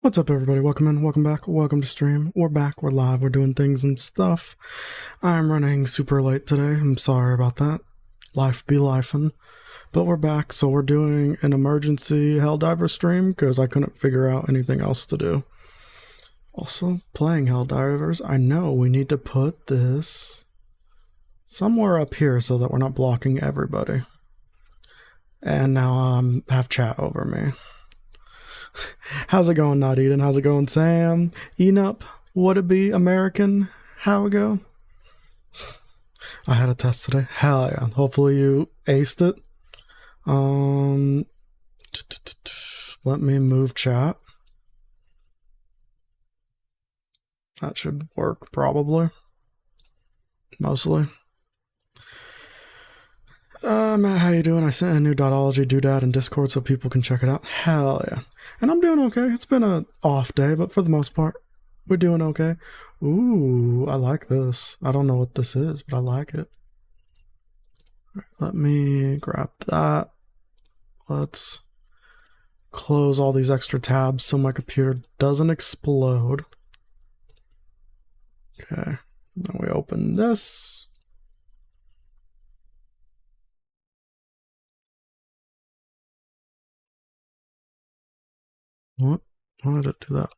What's up, everybody? Welcome in, welcome back, welcome to stream. We're back, we're live, we're doing things and stuff. I'm running super late today. I'm sorry about that. Life be lifin'. But we're back, so we're doing an emergency Helldivers stream because I couldn't figure out anything else to do. Also, playing Helldivers, I know we need to put this somewhere up here so that we're not blocking everybody. And now I have chat over me. How's it going, Not Eden? How's it going, Sam? Enup? Would it be American? How it go? I had a test today. Hell yeah. Hopefully you aced it. Let me move chat. That should work, probably. Mostly. Matt, how you doing? I sent a new Dotology doodad in Discord so people can check it out. Hell yeah. And I'm doing okay. It's been an off day, but for the most part, we're doing okay. Ooh, I like this. I don't know what this is, but I like it. Right, let me grab that. Let's close all these extra tabs so my computer doesn't explode. Okay, then we open this. What? Why did it do that?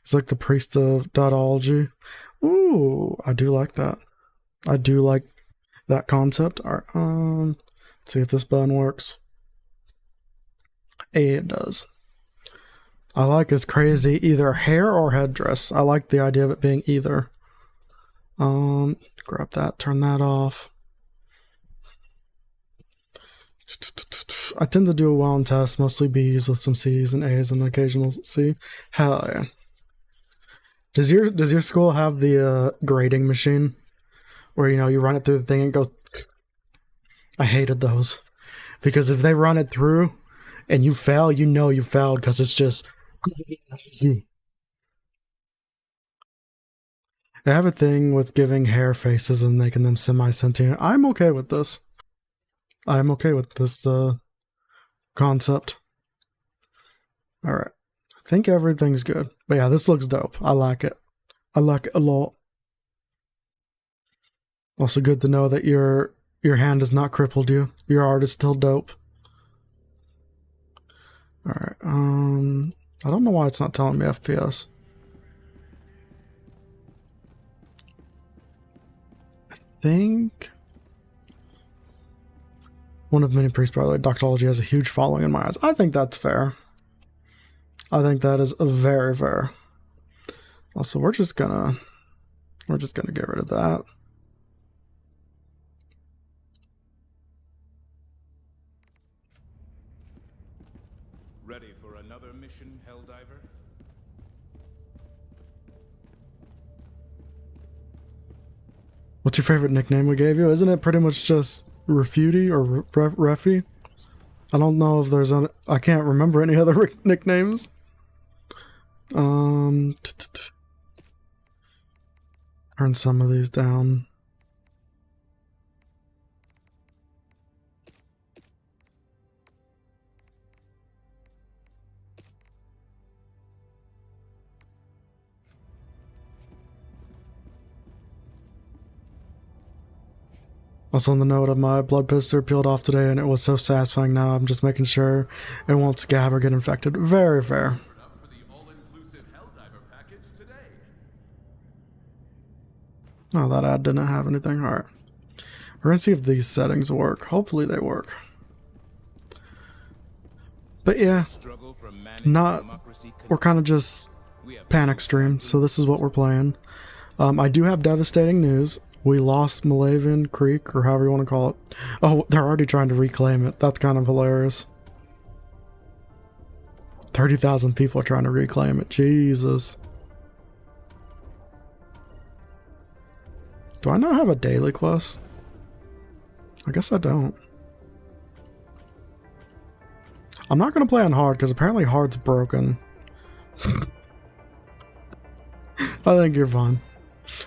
It's like the priest of Dotology. Ooh, I do like that. I do like that concept. All right, let's see if this button works. It does. I like his crazy either hair or headdress. I like the idea of it being either. Grab that, turn that off. I tend to do a well in tests, mostly B's with some C's and A's and an occasional C. Hell yeah. Does your school have the grading machine where you run it through the thing and it goes? I hated those because if they run it through and you fail, you know you failed because it's just. I have a thing with giving hair faces and making them semi-sentient. I'm okay with this. I'm okay with this concept. Alright. I think everything's good. But yeah, this looks dope. I like it. I like it a lot. Also good to know that your hand has not crippled you. Your art is still dope. Alright, I don't know why it's not telling me FPS. I think one of many priests, probably Doctology, has a huge following in my eyes. I think that's fair. I think that is very fair. Also, we're just gonna get rid of that. Ready for another mission, Helldiver? What's your favorite nickname we gave you? Isn't it pretty much just Refuty or Refy? I don't know if there's I can't remember any other nicknames. Turn some of these down. Also, on the note of my blood blister peeled off today and it was so satisfying. Now I'm just making sure it won't scab or get infected. Very fair. Oh, that ad didn't have anything. Alright. We're gonna see if these settings work. Hopefully they work. But yeah, we're kind of just panic stream, so this is what we're playing. I do have devastating news. We lost Malevelon Creek, or however you want to call it. Oh, they're already trying to reclaim it. That's kind of hilarious. 30,000 people are trying to reclaim it. Jesus. Do I not have a daily quest? I guess I don't. I'm not going to play on hard, because apparently hard's broken. I think you're fine.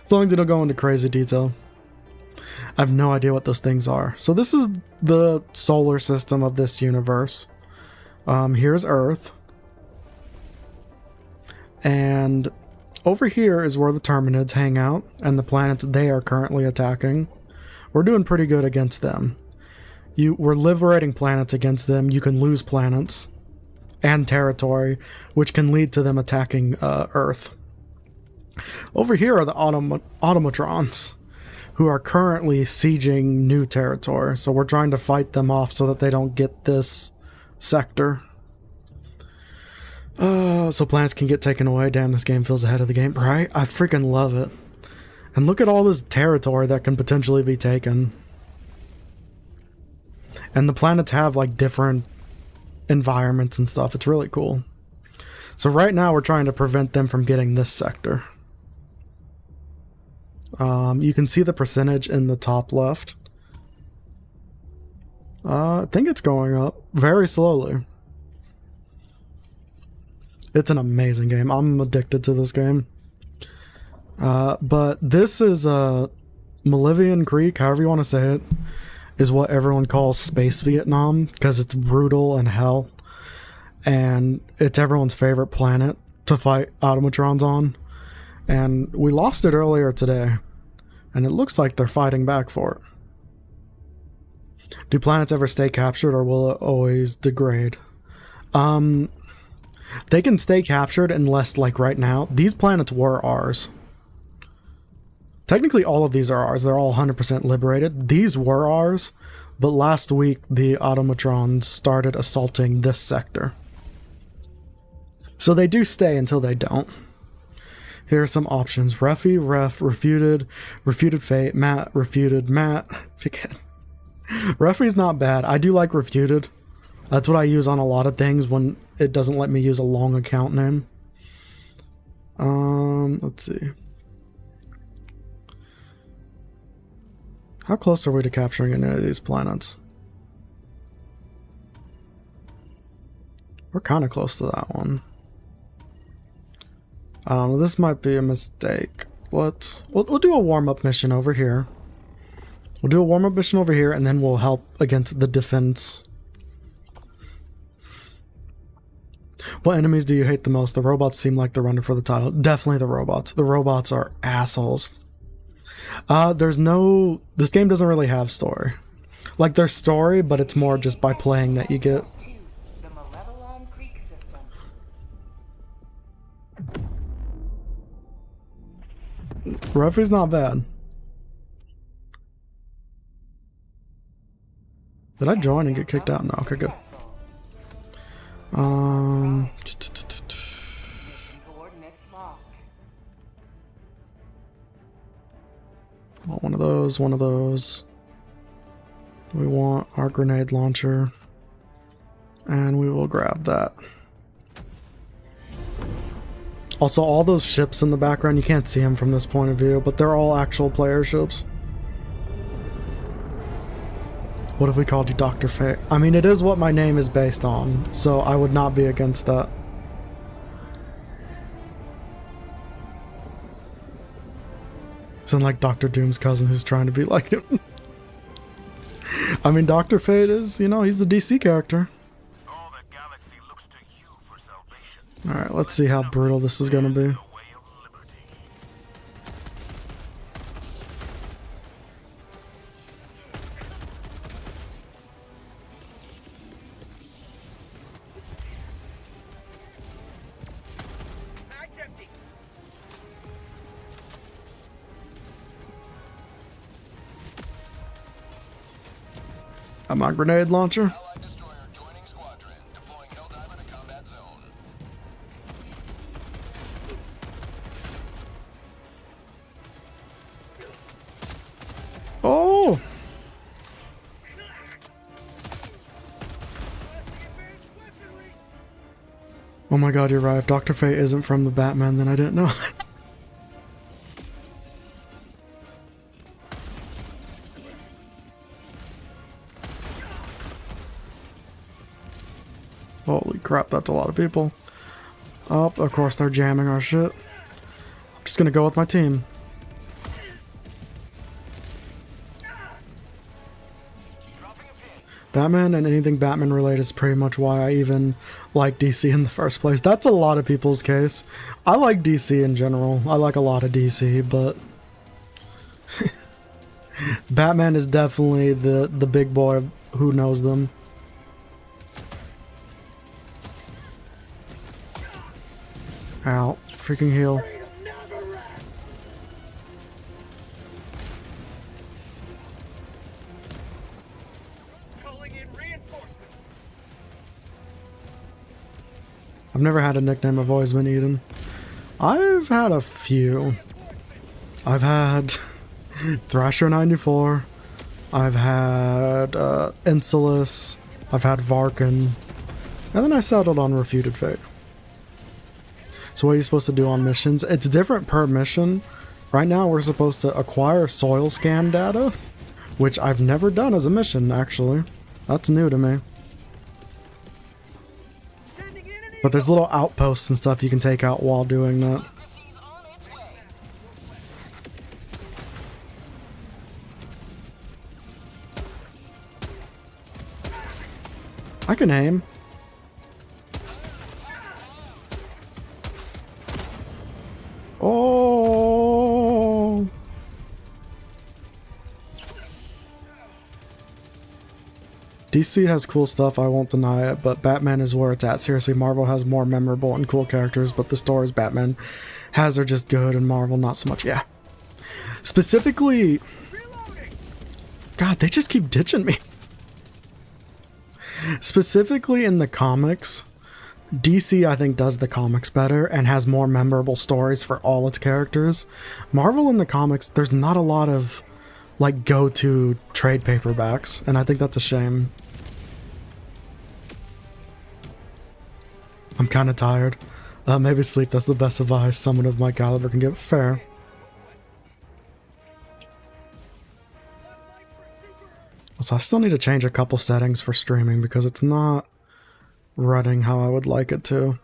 As long as you don't go into crazy detail. I have no idea what those things are. So this is the solar system of this universe. Here's Earth. And over here is where the Terminids hang out and the planets they are currently attacking. We're doing pretty good against them. We're liberating planets against them. You can lose planets and territory, which can lead to them attacking Earth. Over here are the automatrons, who are currently sieging new territory. So we're trying to fight them off so that they don't get this sector. So planets can get taken away. Damn, this game feels ahead of the game, right? I freaking love it. And look at all this territory that can potentially be taken. And the planets have like different environments and stuff. It's really cool. So right now we're trying to prevent them from getting this sector. You can see the percentage in the top left. I think it's going up very slowly. It's an amazing game. I'm addicted to this game. But this is Malevelon Creek, however you want to say it, is what everyone calls Space Vietnam because it's brutal and hell. And it's everyone's favorite planet to fight automatrons on. And we lost it earlier today. And it looks like they're fighting back for it. Do planets ever stay captured or will it always degrade? They can stay captured unless, like right now, these planets were ours. Technically all of these are ours. They're all 100% liberated. These were ours, but last week the automatrons started assaulting this sector. So they do stay until they don't. Here are some options. Refuted, RefutedFate, Matt, Refuted, Matt. Refu's not bad. I do like Refuted. That's what I use on a lot of things when it doesn't let me use a long account name. Let's see. How close are we to capturing any of these planets? We're kind of close to that one. I don't know, this might be a mistake. We'll do a warm-up mission over here. We'll do a warm-up mission over here, and then we'll help against the defense. What enemies do you hate the most? The robots seem like they're running for the title. Definitely the robots. The robots are assholes. This game doesn't really have story. Like, there's story, but it's more just by playing that you get. The Malevelon Creek system. Referee's not bad. Did I join and get kicked out? No, okay, good. Coordinates locked. Want one of those, one of those. We want our grenade launcher. And we will grab that. Also, all those ships in the background, you can't see them from this point of view, but they're all actual player ships. What if we called you Dr. Fate? I mean, it is what my name is based on, so I would not be against that. Isn't like Dr. Doom's cousin who's trying to be like him. I mean, Dr. Fate is, you know, he's the DC character. All the galaxy looks to you for salvation. Alright, let's see how brutal this is going to be. My grenade launcher. Allied destroyer joining squadron, deploying Helldiver to combat zone. Oh! Oh my god, you're right. If Dr. Fate isn't from the Batman, then I didn't know. Holy crap, that's a lot of people. Oh, of course they're jamming our shit. I'm just gonna go with my team. Batman and anything Batman related is pretty much why I even like DC in the first place. That's a lot of people's case. I like DC in general. I like a lot of DC, but Batman is definitely the big boy who knows them. Ow. Freaking heal. I've never had a nickname. I've always been Eden. I've had a few. I've had Thrasher 94. I've had Insolus. I've had Varkin. And then I settled on RefutedFate. So what are you supposed to do on missions? It's different per mission. Right now we're supposed to acquire soil scan data, which I've never done as a mission, actually. That's new to me. But there's little outposts and stuff you can take out while doing that. I can aim. Oh! DC has cool stuff, I won't deny it, but Batman is where it's at. Seriously, Marvel has more memorable and cool characters, but the stories Batman has are just good, and Marvel not so much. Yeah. Specifically... God, they just keep ditching me. Specifically in the comics, DC I think does the comics better and has more memorable stories for all its characters. Marvel in the comics, there's not a lot of like go-to trade paperbacks, and I think that's a shame. I'm kind of tired. Maybe sleep, that's the best advice someone of my caliber can give. Fair. So I still need to change a couple settings for streaming because it's not running how I would like it to.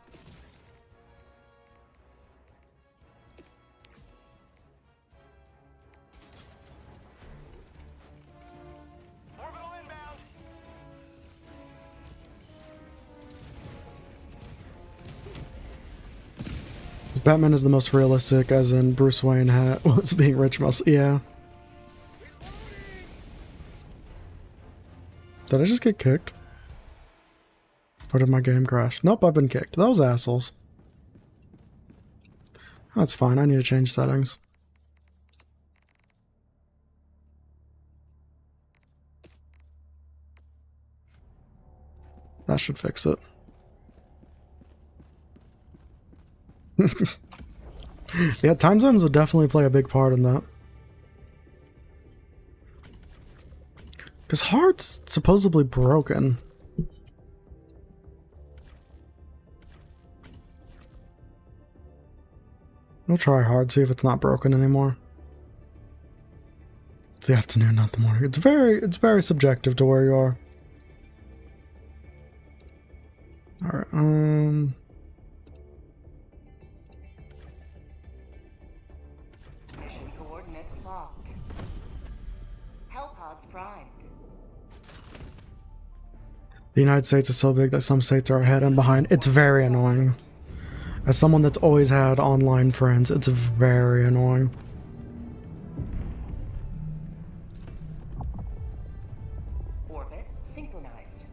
Batman is the most realistic, as in Bruce Wayne was being rich mostly. Yeah. Did I just get kicked? Or did my game crash? Nope, I've been kicked. Those assholes. That's fine, I need to change settings. That should fix it. Yeah, time zones would definitely play a big part in that. Because hard's supposedly broken. We'll try hard, see if it's not broken anymore. It's the afternoon, not the morning. It's very subjective to where you are. Alright, Mission coordinates locked. Hellpods primed. The United States is so big that some states are ahead and behind. It's very annoying. As someone that's always had online friends, it's very annoying. Orbit synchronized.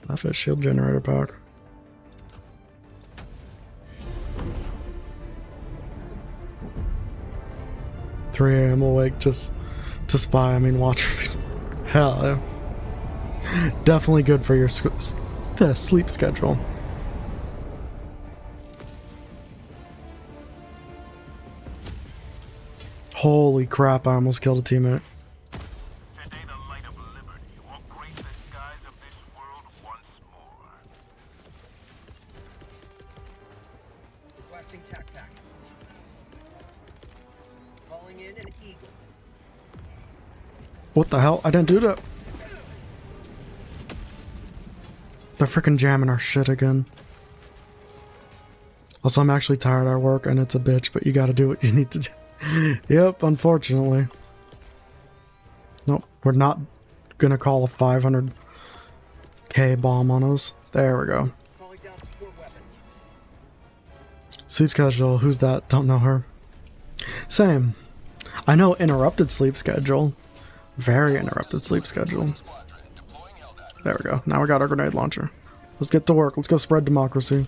Left a shield generator pack. I'm awake just to spy. I mean, watch. Hell yeah. Definitely good for your the sleep schedule. Holy crap, I almost killed a teammate. Today the light of liberty will grace the skies of this world once more. Requesting tac-tac. Calling in an eagle. What the hell? I didn't do that. They're freaking jamming our shit again. Also, I'm actually tired at work and it's a bitch, but you gotta do what you need to do. Yep, unfortunately. Nope, we're not gonna call a 500k bomb on us. There we go. Calling down support weapons. Sleep schedule, who's that? Don't know her. Same. I know interrupted sleep schedule. Very interrupted sleep schedule. There we go. Now we got our grenade launcher. Let's get to work. Let's go spread democracy.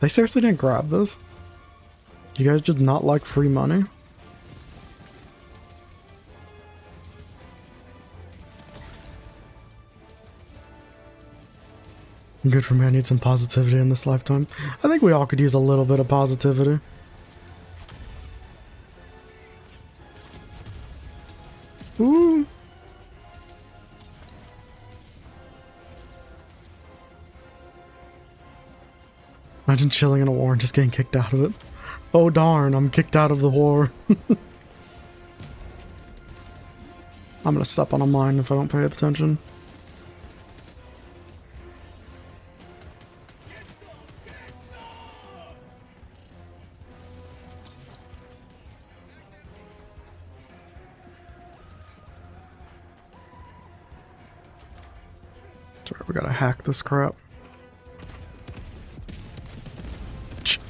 They seriously didn't grab this? You guys just not like free money? Good for me, I need some positivity in this lifetime. I think we all could use a little bit of positivity. Ooh. Imagine chilling in a war and just getting kicked out of it. Oh darn, I'm kicked out of the war. I'm gonna step on a mine if I don't pay attention. Sorry, we gotta hack this crap.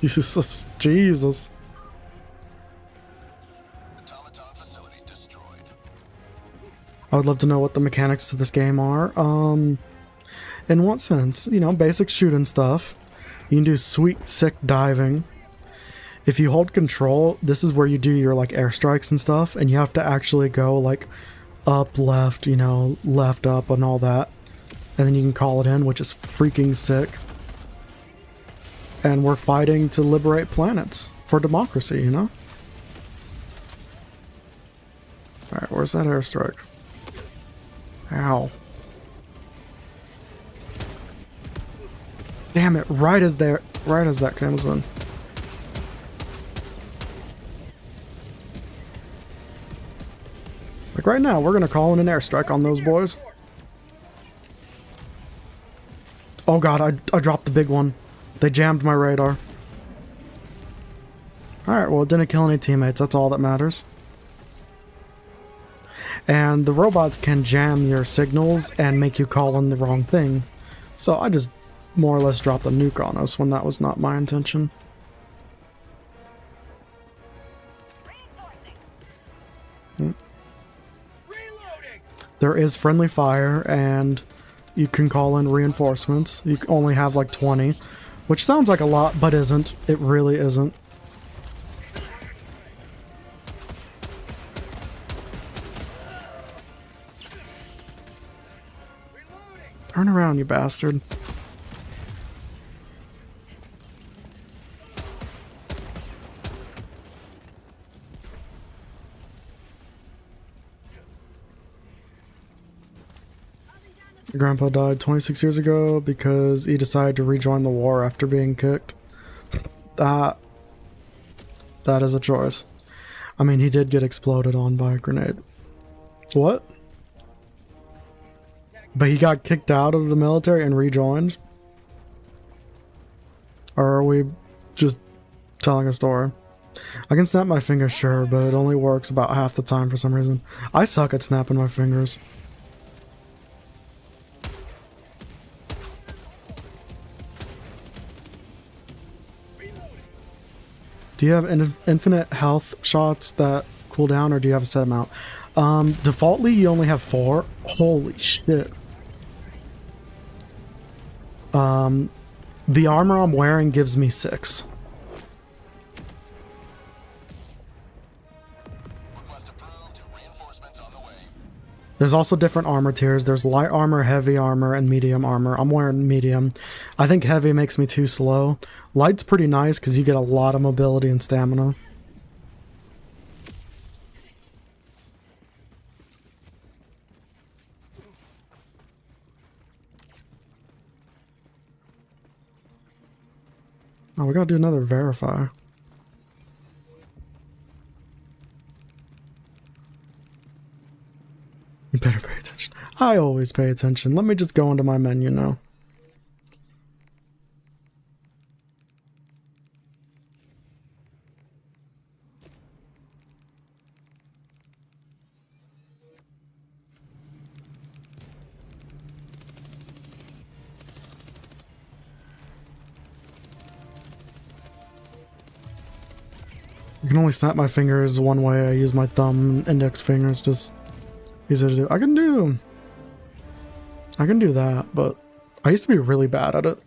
Jesus, Jesus. Automaton facility destroyed. I would love to know what the mechanics to this game are. In what sense? You know, basic shooting stuff. You can do sweet, sick diving. If you hold control, this is where you do your like airstrikes and stuff, and you have to actually go like up, left, you know, left, up, and all that. And then you can call it in, which is freaking sick. And we're fighting to liberate planets for democracy, you know? Alright, where's that airstrike? Ow. Damn it, right as that comes in. Like right now, we're gonna call in an airstrike on those boys. Oh god, I dropped the big one. They jammed my radar. Alright, well it didn't kill any teammates, that's all that matters. And the robots can jam your signals and make you call in the wrong thing. So I just more or less dropped a nuke on us when that was not my intention. There is friendly fire and you can call in reinforcements. You only have like 20. Which sounds like a lot, but isn't. It really isn't. Turn around, you bastard. Your grandpa died 26 years ago because he decided to rejoin the war after being kicked. That is a choice. I mean, he did get exploded on by a grenade. What? But he got kicked out of the military and rejoined? Or are we just telling a story? I can snap my fingers, sure, but it only works about half the time for some reason. I suck at snapping my fingers. Do you have infinite health shots that cool down, or do you have a set amount? Defaultly, you only have 4. Holy shit. The armor I'm wearing gives me 6. Request approved. Reinforcements on the way. There's also different armor tiers. There's light armor, heavy armor, and medium armor. I'm wearing medium. I think heavy makes me too slow. Light's pretty nice because you get a lot of mobility and stamina. Oh, we gotta do another verify. You better pay attention. I always pay attention. Let me just go into my menu now. I can only snap my fingers one way. I use my thumb and index fingers, just easy to do. I can do that, but I used to be really bad at it.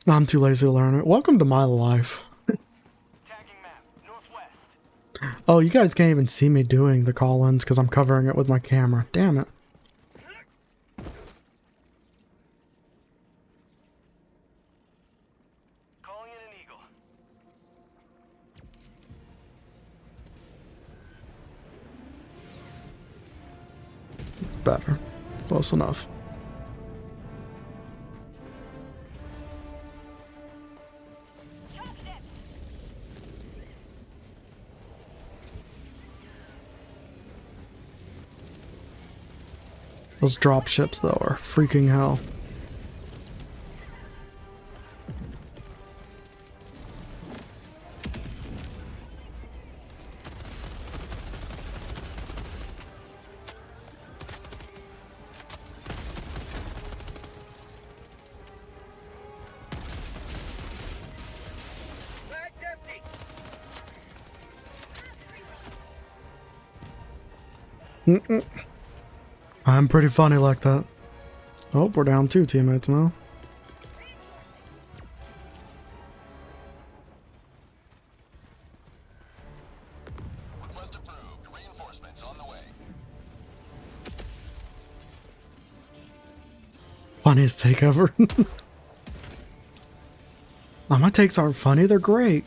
I'm too lazy to learn it. Welcome to my life. Tagging map, northwest. Oh, you guys can't even see me doing the call-ins because I'm covering it with my camera. Damn it. Calling in an eagle. Better. Close enough. Those drop ships, though, are freaking hell. Bag's empty. I'm pretty funny like that. Oh, we're down 2 teammates now. Request approved. Reinforcements on the way. Funniest take ever. Now, my takes aren't funny, they're great.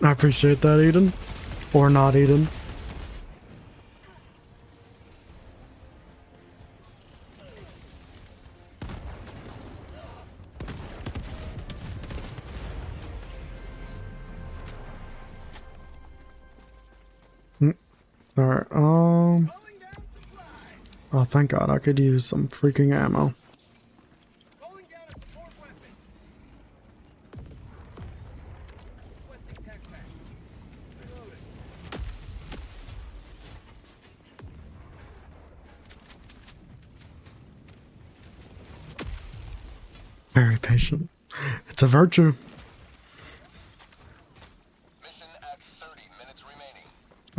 I appreciate that, Eden. Or not, Eden. Alright, oh, thank God, I could use some freaking ammo. Calling down a support weapon. Requesting tech pack. Reloading. Very patient. It's a virtue. Mission at 30 minutes remaining.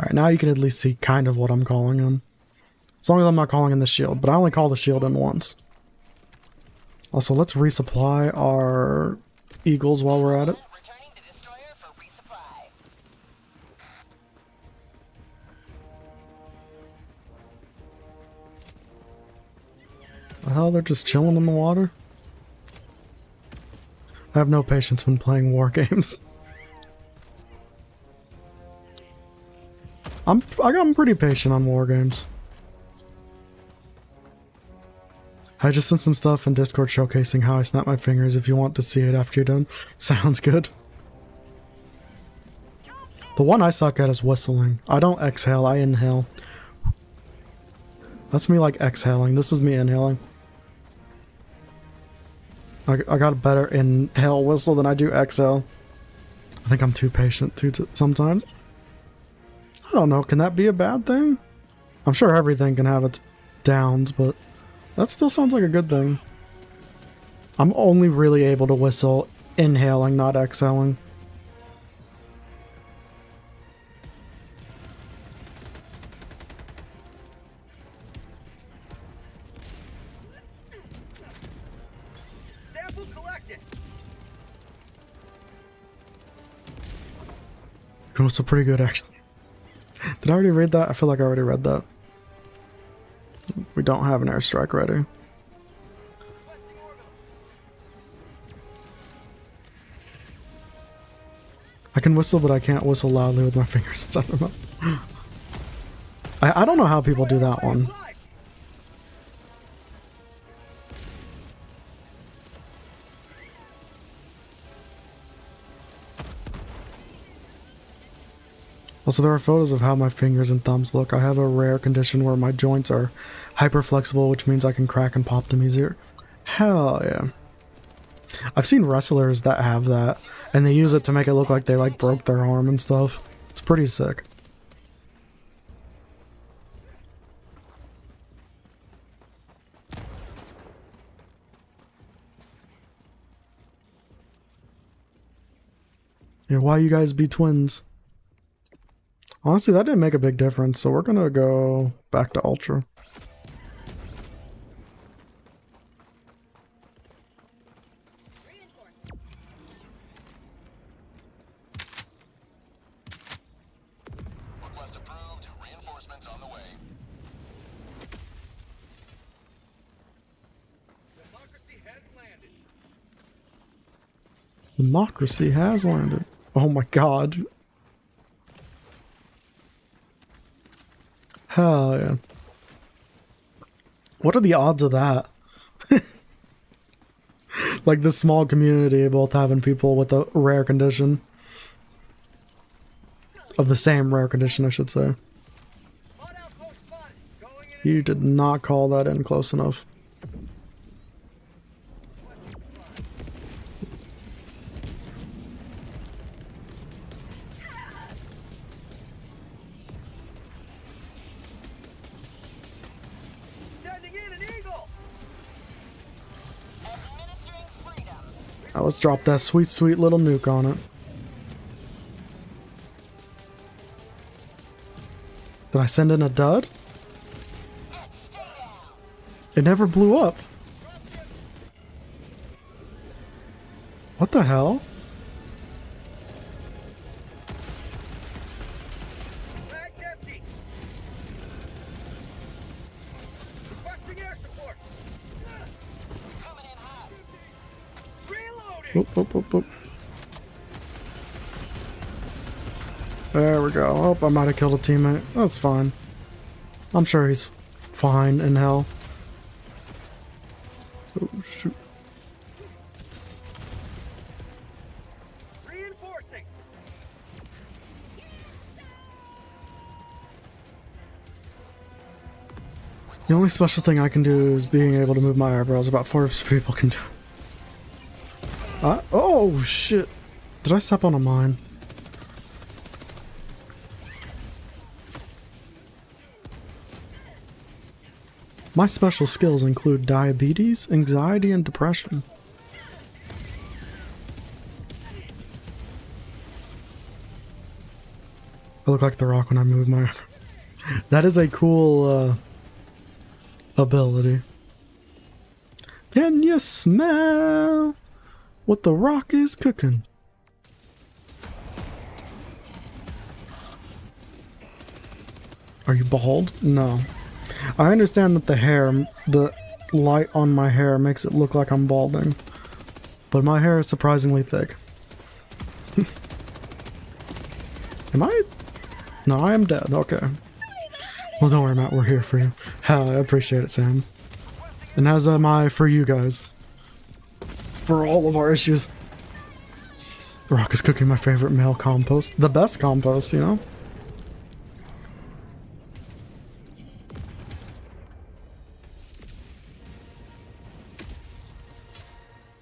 Alright, now you can at least see kind of what I'm calling in. As long as I'm not calling in the shield, but I only call the shield in once. Also, let's resupply our eagles while we're at it. Returning to destroyer for resupply. The hell, they're just chilling in the water? I have no patience when playing war games. I'm pretty patient on war games. I just sent some stuff in Discord showcasing how I snap my fingers if you want to see it after you're done. Sounds good. The one I suck at is whistling. I don't exhale, I inhale. That's me like exhaling. This is me inhaling. I got a better inhale whistle than I do exhale. I think I'm too patient too sometimes. I don't know, can that be a bad thing? I'm sure everything can have its downs, but that still sounds like a good thing. I'm only really able to whistle inhaling, not exhaling. Sample collected. It was pretty good, actually. Did I already read that? I feel like I already read that. We don't have an airstrike ready. I can whistle, but I can't whistle loudly with my fingers inside my mouth. I don't know how people do that one. Also, there are photos of how my fingers and thumbs look. I have a rare condition where my joints are hyper flexible, which means I can crack and pop them easier. Hell yeah. I've seen wrestlers that have that, and they use it to make it look like they like broke their arm and stuff. It's pretty sick. Yeah, why you guys be twins? Honestly, that didn't make a big difference, so we're gonna go back to Ultra. Request approved. Reinforcements on the way. Democracy has landed. Democracy has landed. Oh my god. Hell yeah. What are the odds of that? Like this small community both having people with a rare condition. Of the same rare condition, I should say. Hot outpost spotted. Going in. You did not call that in close enough. Sending in an eagle. Administering freedom. Now let's drop that sweet, sweet little nuke on it. Did I send in a dud? It never blew up. What the hell? Bag's empty. Requesting air support. Coming in hot. Reloading. Whoop, whoop, whoop, whoop. There we go. Oh, I might have killed a teammate. That's fine. I'm sure he's fine in hell. Oh, shoot. Reinforcing. The only special thing I can do is being able to move my eyebrows. About 4 people can do. Oh, shit. Did I step on a mine? My special skills include diabetes, anxiety, and depression. I look like The Rock when I move my... That is a cool ability. Can you smell what The Rock is cooking? Are you bald? No. I understand that the light on my hair makes it look like I'm balding. But my hair is surprisingly thick. Am I? No, I am dead. Okay. Well, don't worry, Matt. We're here for you. I appreciate it, Sam. And as am I for you guys. For all of our issues. The Rock is cooking my favorite male compost. The best compost, you know?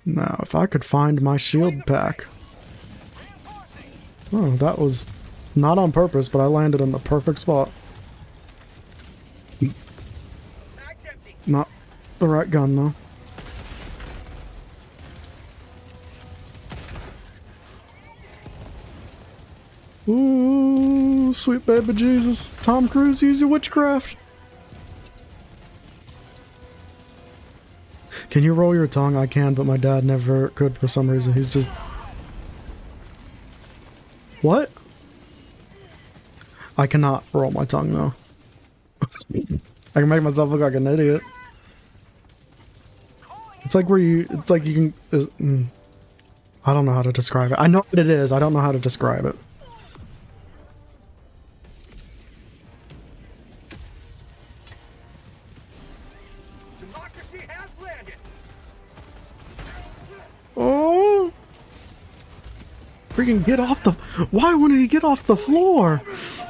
Now, if I could find my shield pack. Oh, that was not on purpose, but I landed in the perfect spot. Bag's empty. Not the right gun, though. Ooh, sweet baby Jesus. Tom Cruise, use your witchcraft. Can you roll your tongue? I can, but my dad never could for some reason. He's just... What? I cannot roll my tongue, though. I can make myself look like an idiot. It's like where you... It's like you can... I don't know how to describe it. I know what it is. I don't know how to describe it. Freaking get off the... Why wouldn't he get off the floor? Is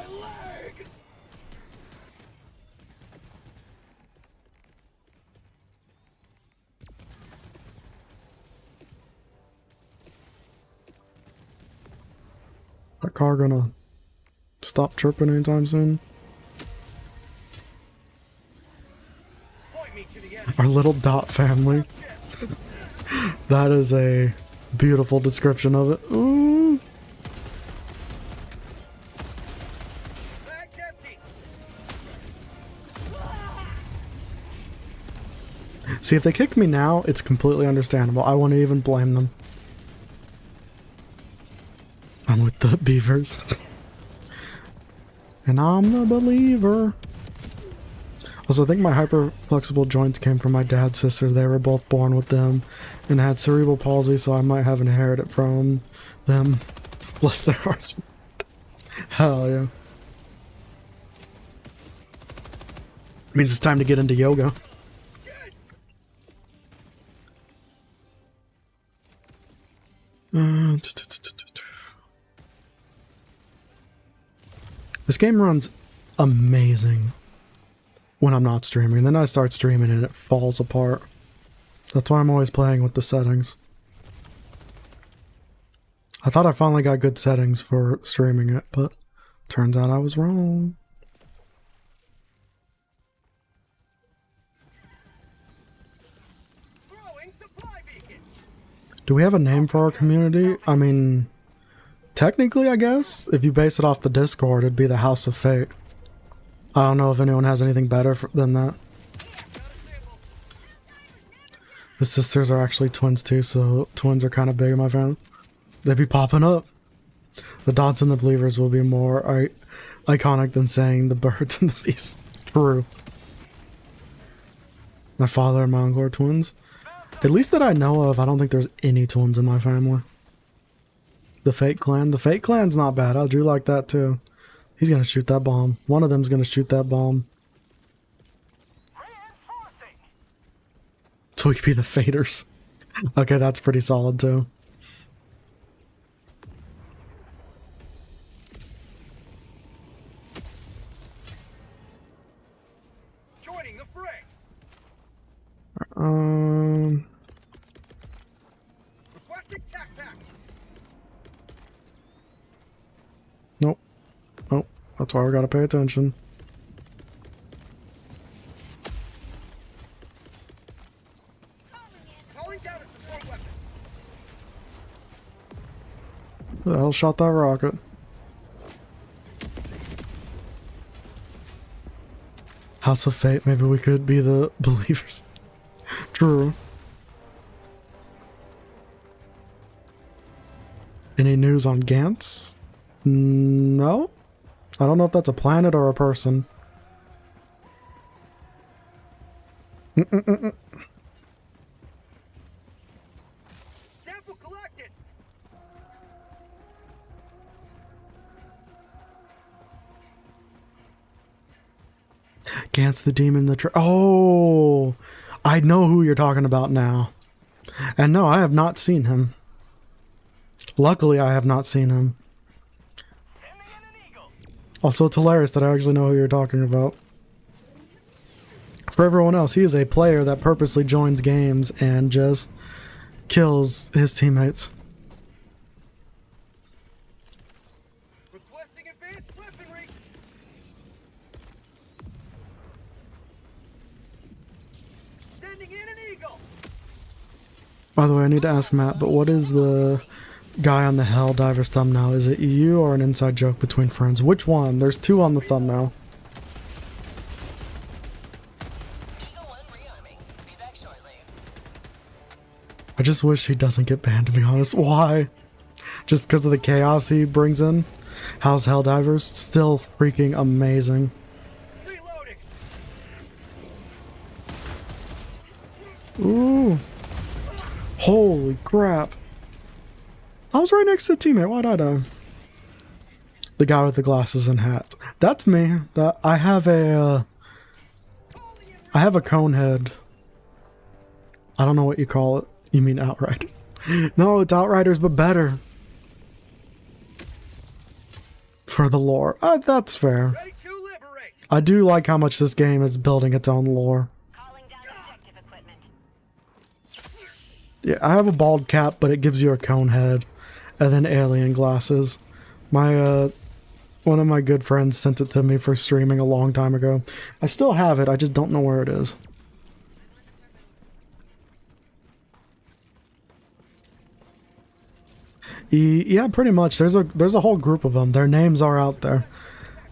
that car gonna stop chirping anytime soon? Point me to the enemy. Our little dot family. That is a beautiful description of it. Ooh. Bag's empty. See, if they kick me now, it's completely understandable. I wouldn't even blame them. I'm with the beavers. And I'm the believer. Also, I think my hyper flexible joints came from my dad's sister. They were both born with them and had cerebral palsy, so I might have inherited from them. Bless their hearts. Hell yeah. Means it's time to get into yoga. This game runs amazing when I'm not streaming. Then I start streaming and it falls apart. That's why I'm always playing with the settings. I thought I finally got good settings for streaming it, but turns out I was wrong. Throwing supply beacon. Do we have a name for our community? I mean, technically, I guess, if you base it off the Discord, it'd be the House of Fate. I don't know if anyone has anything better than that. The sisters are actually twins too, so twins are kind of big in my family. They be popping up. The dots and the believers will be more iconic than saying the birds and the bees. True. My father and my uncle are twins. At least that I know of, I don't think there's any twins in my family. The Fate Clan. The Fate Clan's not bad. I do like that too. He's gonna shoot that bomb. One of them's gonna shoot that bomb. Reinforcing. So we could be the Faders. Okay, that's pretty solid too. Joining the fray. Requesting tac pack. Nope. Nope. That's why we gotta pay attention. Calling down a support weapon. Who the hell shot that rocket? House of Fate, maybe we could be the believers. True. Any news on Gantz? No? I don't know if that's a planet or a person. Sample collected. Gantz the demon in the Oh! I know who you're talking about now. And no, I have not seen him. Luckily, I have not seen him. Sending in an eagle. Also, it's hilarious that I actually know who you're talking about. For everyone else, he is a player that purposely joins games and just kills his teammates. Requesting advanced weaponry. Sending in an eagle. By the way, I need to ask Matt, but what is the guy on the Helldivers thumbnail? Is it you or an inside joke between friends? Which one? There's two on the thumbnail. Eagle 1 rearming. Be back shortly. I just wish he doesn't get banned, to be honest. Why? Just because of the chaos he brings in? How's Helldivers? Still freaking amazing. Reloading. Ooh. Holy crap. I was right next to a teammate. Why'd I die? The guy with the glasses and hat. That's me. I have a cone head. I don't know what you call it. You mean Outriders? No, it's Outriders, but better. for the lore. That's fair. Ready to liberate. I do like how much this game is building its own lore. Calling down objective equipment. Yeah, I have a bald cap, but it gives you a cone head, and then alien glasses. My one of my good friends sent it to me for streaming a long time ago. I still have it. I just don't know where it is. Yeah, pretty much. There's a whole group of them. Their names are out there,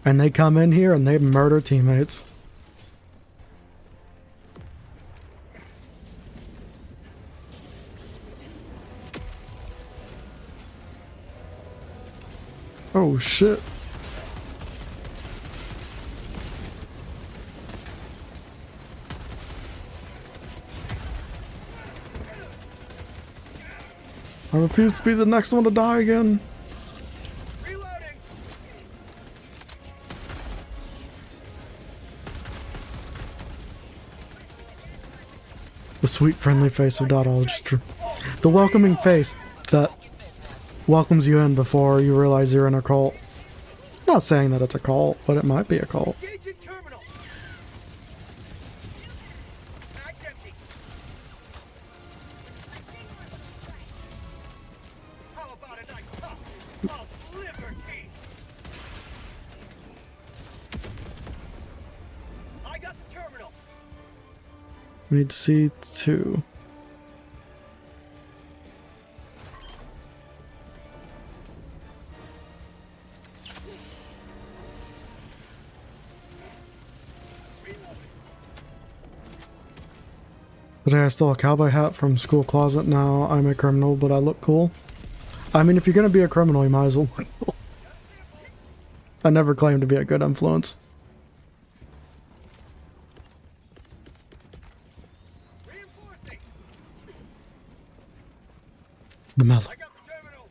and they come in here and they murder teammates. Oh shit. I refuse to be the next one to die again. Reloading. The sweet friendly face of Dotologist. The welcoming face that welcomes you in before you realize you're in a cult. Not saying that it's a cult, but it might be a cult. Engaging terminal. Mag's empty. How about a nice puff of liberty? I got the terminal. We need C2. Today I stole a cowboy hat from school closet. Now I'm a criminal, but I look cool. I mean, if you're gonna be a criminal, you might as well. I never claimed to be a good influence. Reinforcing. The mellow. I got the terminal.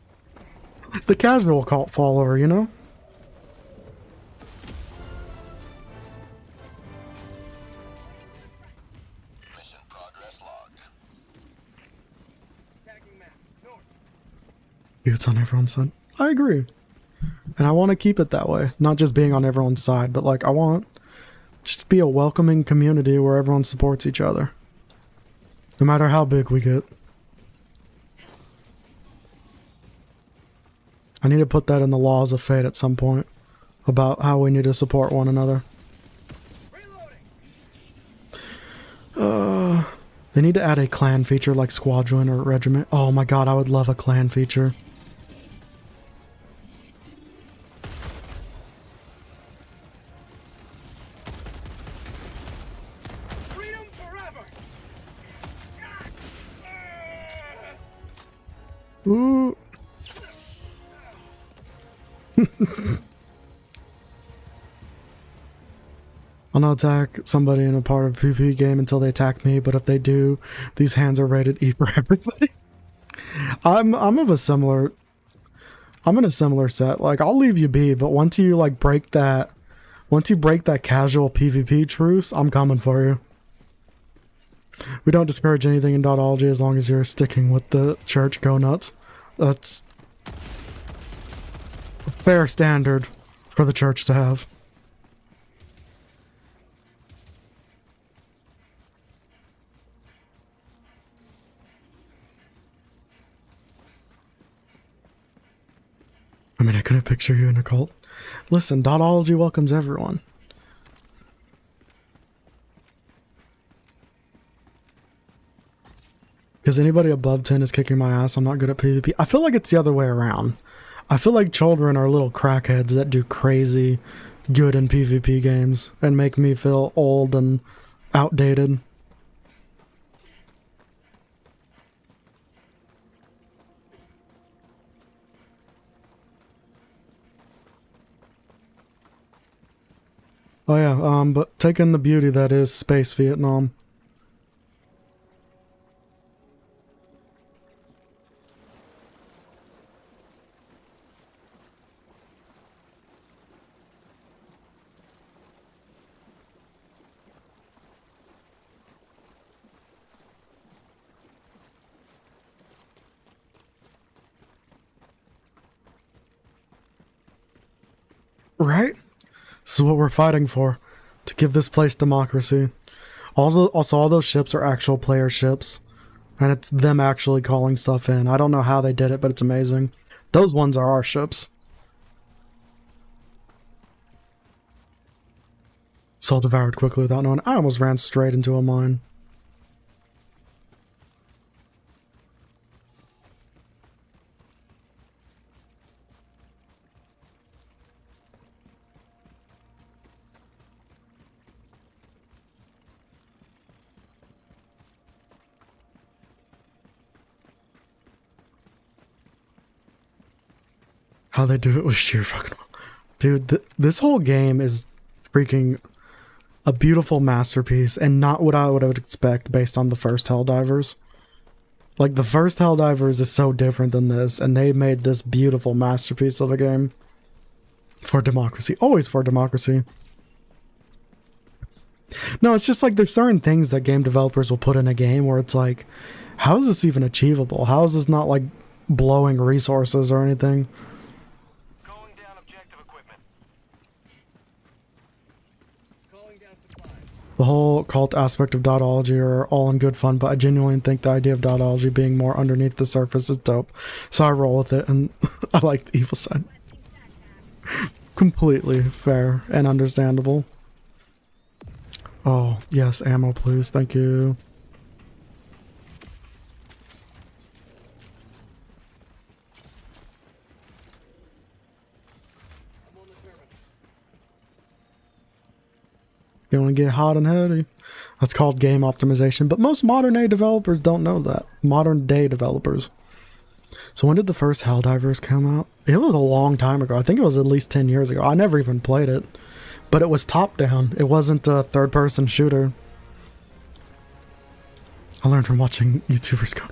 The casual cult follower, you know? Mission progress logged. Tagging map. North. It's on everyone's side. I agree. And I want to keep it that way. Not just being on everyone's side, but like I want just to be a welcoming community where everyone supports each other. No matter how big we get. I need to put that in the laws of fate at some point. About how we need to support one another. Reloading. They need to add a clan feature like squadron or regiment. Oh my god, I would love a clan feature. Freedom forever. Ooh. I'll not attack somebody in a part of a PvP game until they attack me, but if they do, these hands are rated E for everybody. I'm in a similar set. Like I'll leave you be, but once you like break that casual PvP truce, I'm coming for you. We don't discourage anything in Dotology as long as you're sticking with the church go nuts. That's a fair standard for the church to have. I mean, I couldn't picture you in a cult. Listen, Dotology welcomes everyone. Because anybody above 10 is kicking my ass, I'm not good at PvP. I feel like it's the other way around. I feel like children are little crackheads that do crazy good in PvP games and make me feel old and outdated. Oh yeah, but take in the beauty that is space Vietnam. Right? This is what we're fighting for. To give this place democracy. Also, all those ships are actual player ships. And it's them actually calling stuff in. I don't know how they did it, but it's amazing. Those ones are our ships. Soul devoured quickly without knowing. I almost ran straight into a mine. How they do it was sheer fucking... Dude, this whole game is freaking a beautiful masterpiece and not what I would expect based on the first Helldivers. Like, the first Helldivers is so different than this, and they made this beautiful masterpiece of a game. For democracy. Always for democracy. No, it's just like there's certain things that game developers will put in a game where it's like, how is this even achievable? How is this not like blowing resources or anything? Calling down objective equipment. Calling down supplies. The whole cult aspect of dotology are all in good fun, but I genuinely think the idea of dotology being more underneath the surface is dope. So I roll with it, and I like the evil side. Completely fair and understandable. Oh, yes, ammo please, thank you. I'm on the terminal. You want to get hot and heady. That's called game optimization, but most modern day developers don't know that. Modern day developers. So when did the first Helldivers come out? It was a long time ago. I think it was at least 10 years ago. I never even played it. But it was top down. It wasn't a third person shooter. I learned from watching YouTubers go.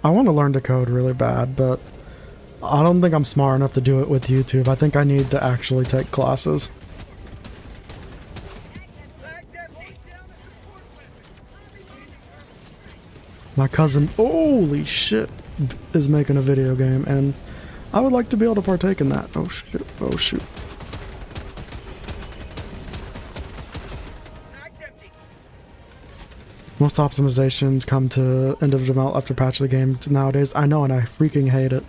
I want to learn to code really bad, but I don't think I'm smart enough to do it with YouTube. I think I need to actually take classes. My cousin, holy shit, is making a video game, and I would like to be able to partake in that. Oh shit, oh shoot. Most optimizations come to end of development after patch of the game nowadays. I know, and I freaking hate it.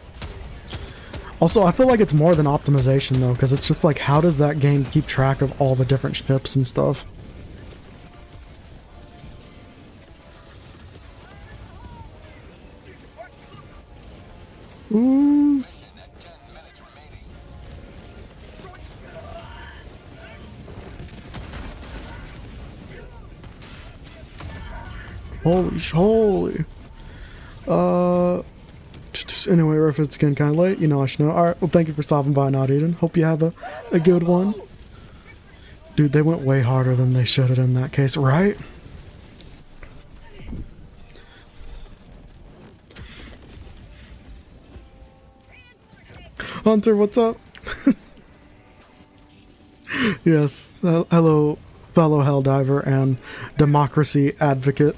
Also, I feel like it's more than optimization though, because it's just like, how does that game keep track of all the different ships and stuff? Ooh. Holy. Anyway, if it's getting kind of late, you know I should know. Alright, well, thank you for stopping by, Not Eden. Hope you have a good one. Dude, they went way harder than they should have in that case, right? Hunter, what's up? Yes, hello, fellow Helldiver and democracy advocate.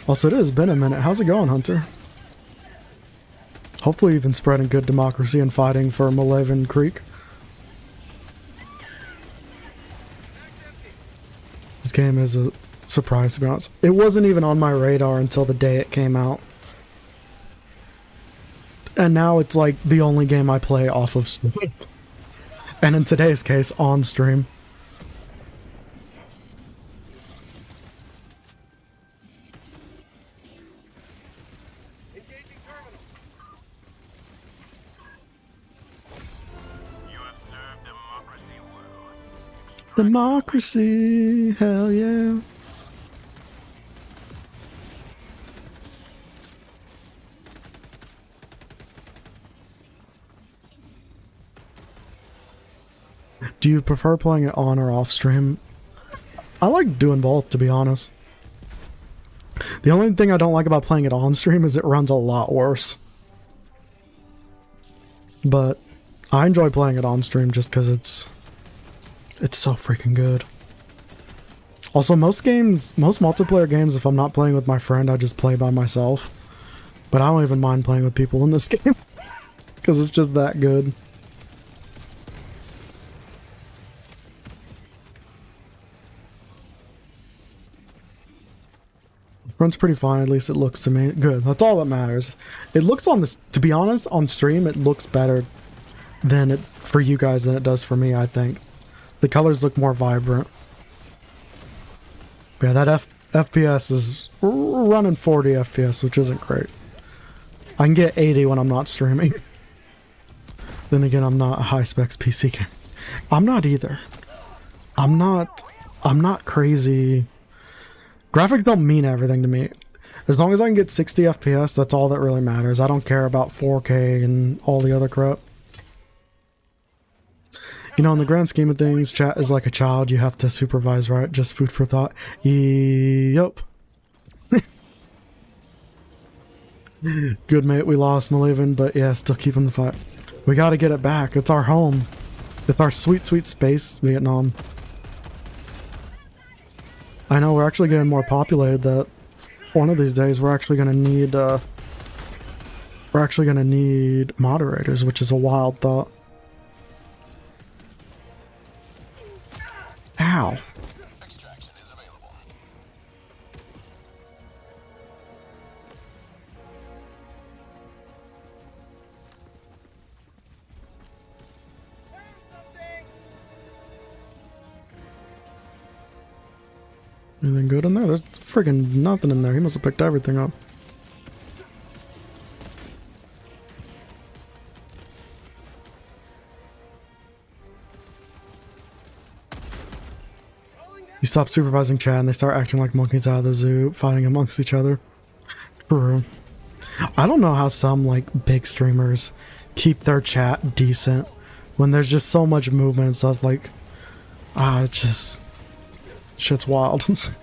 Also, it has been a minute. How's it going, Hunter? Hopefully you've been spreading good democracy and fighting for Malevelon Creek. This game is a surprise, to be honest. It wasn't even on my radar until the day it came out. And now it's like the only game I play off of Steam. And in today's case, on stream. Engaging terminal. You have served democracy well. Democracy, hell yeah. Do you prefer playing it on or off stream? I like doing both, to be honest. The only thing I don't like about playing it on stream is it runs a lot worse. But I enjoy playing it on stream just because it's so freaking good. Also, most multiplayer games, if I'm not playing with my friend, I just play by myself. But I don't even mind playing with people in this game because it's just that good. Runs pretty fine, at least it looks to me. Good, that's all that matters. It looks on this, to be honest, on stream it looks better than it for you guys than it does for me, I think. The colors look more vibrant. Yeah, that FPS is running 40 FPS, which isn't great. I can get 80 when I'm not streaming. Then again, I'm not a high-specs PC game. I'm not either. I'm not crazy. Graphics don't mean everything to me. As long as I can get 60 FPS, that's all that really matters. I don't care about 4K and all the other crap. You know, in the grand scheme of things, chat is like a child. You have to supervise, right? Just food for thought. Yup. Good, mate. We lost Malevelon, but yeah, still keeping the fight. We gotta get it back. It's our home. It's our sweet, sweet space, Vietnam. I know we're actually getting more populated. That one of these days we're actually gonna need moderators, which is a wild thought. Ow. Extraction is available. Anything good in there? There's friggin' nothing in there. He must have picked everything up. You stop supervising chat and they start acting like monkeys out of the zoo, fighting amongst each other. True. I don't know how some like big streamers keep their chat decent when there's just so much movement and stuff. Like, it's just shit's wild. Fire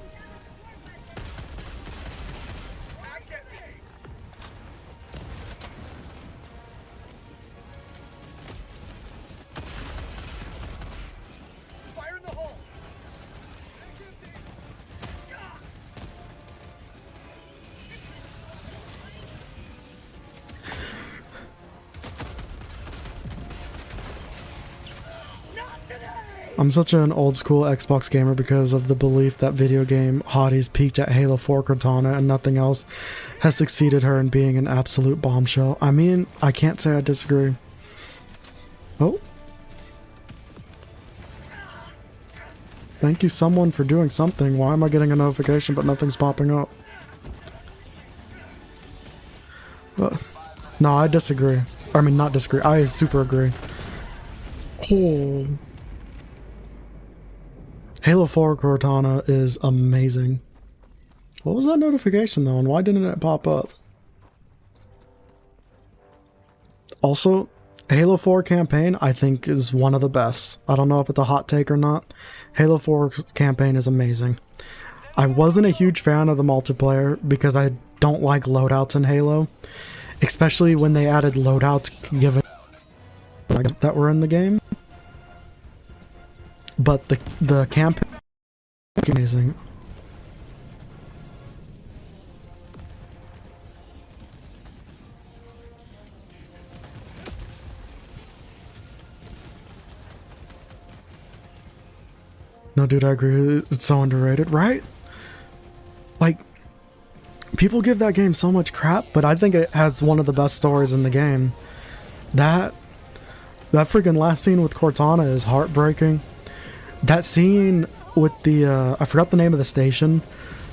in the hole! I'm such an old school Xbox gamer because of the belief that video game hotties peaked at Halo 4 Cortana and nothing else has succeeded her in being an absolute bombshell. I mean, I can't say I disagree. Oh. Thank you someone for doing something. Why am I getting a notification but nothing's popping up? No, I disagree. I mean, not disagree. I super agree. Oh. Halo 4 Cortana is amazing. What was that notification though, and why didn't it pop up? Also, Halo 4 campaign I think is one of the best. I don't know if it's a hot take or not. Halo 4 campaign is amazing. I wasn't a huge fan of the multiplayer because I don't like loadouts in Halo. Especially when they added loadouts given that were in the game. But the campaign is amazing. No, dude, I agree. It's so underrated, right? Like, people give that game so much crap, but I think it has one of the best stories in the game. That freaking last scene with Cortana is heartbreaking. That scene with the, I forgot the name of the station,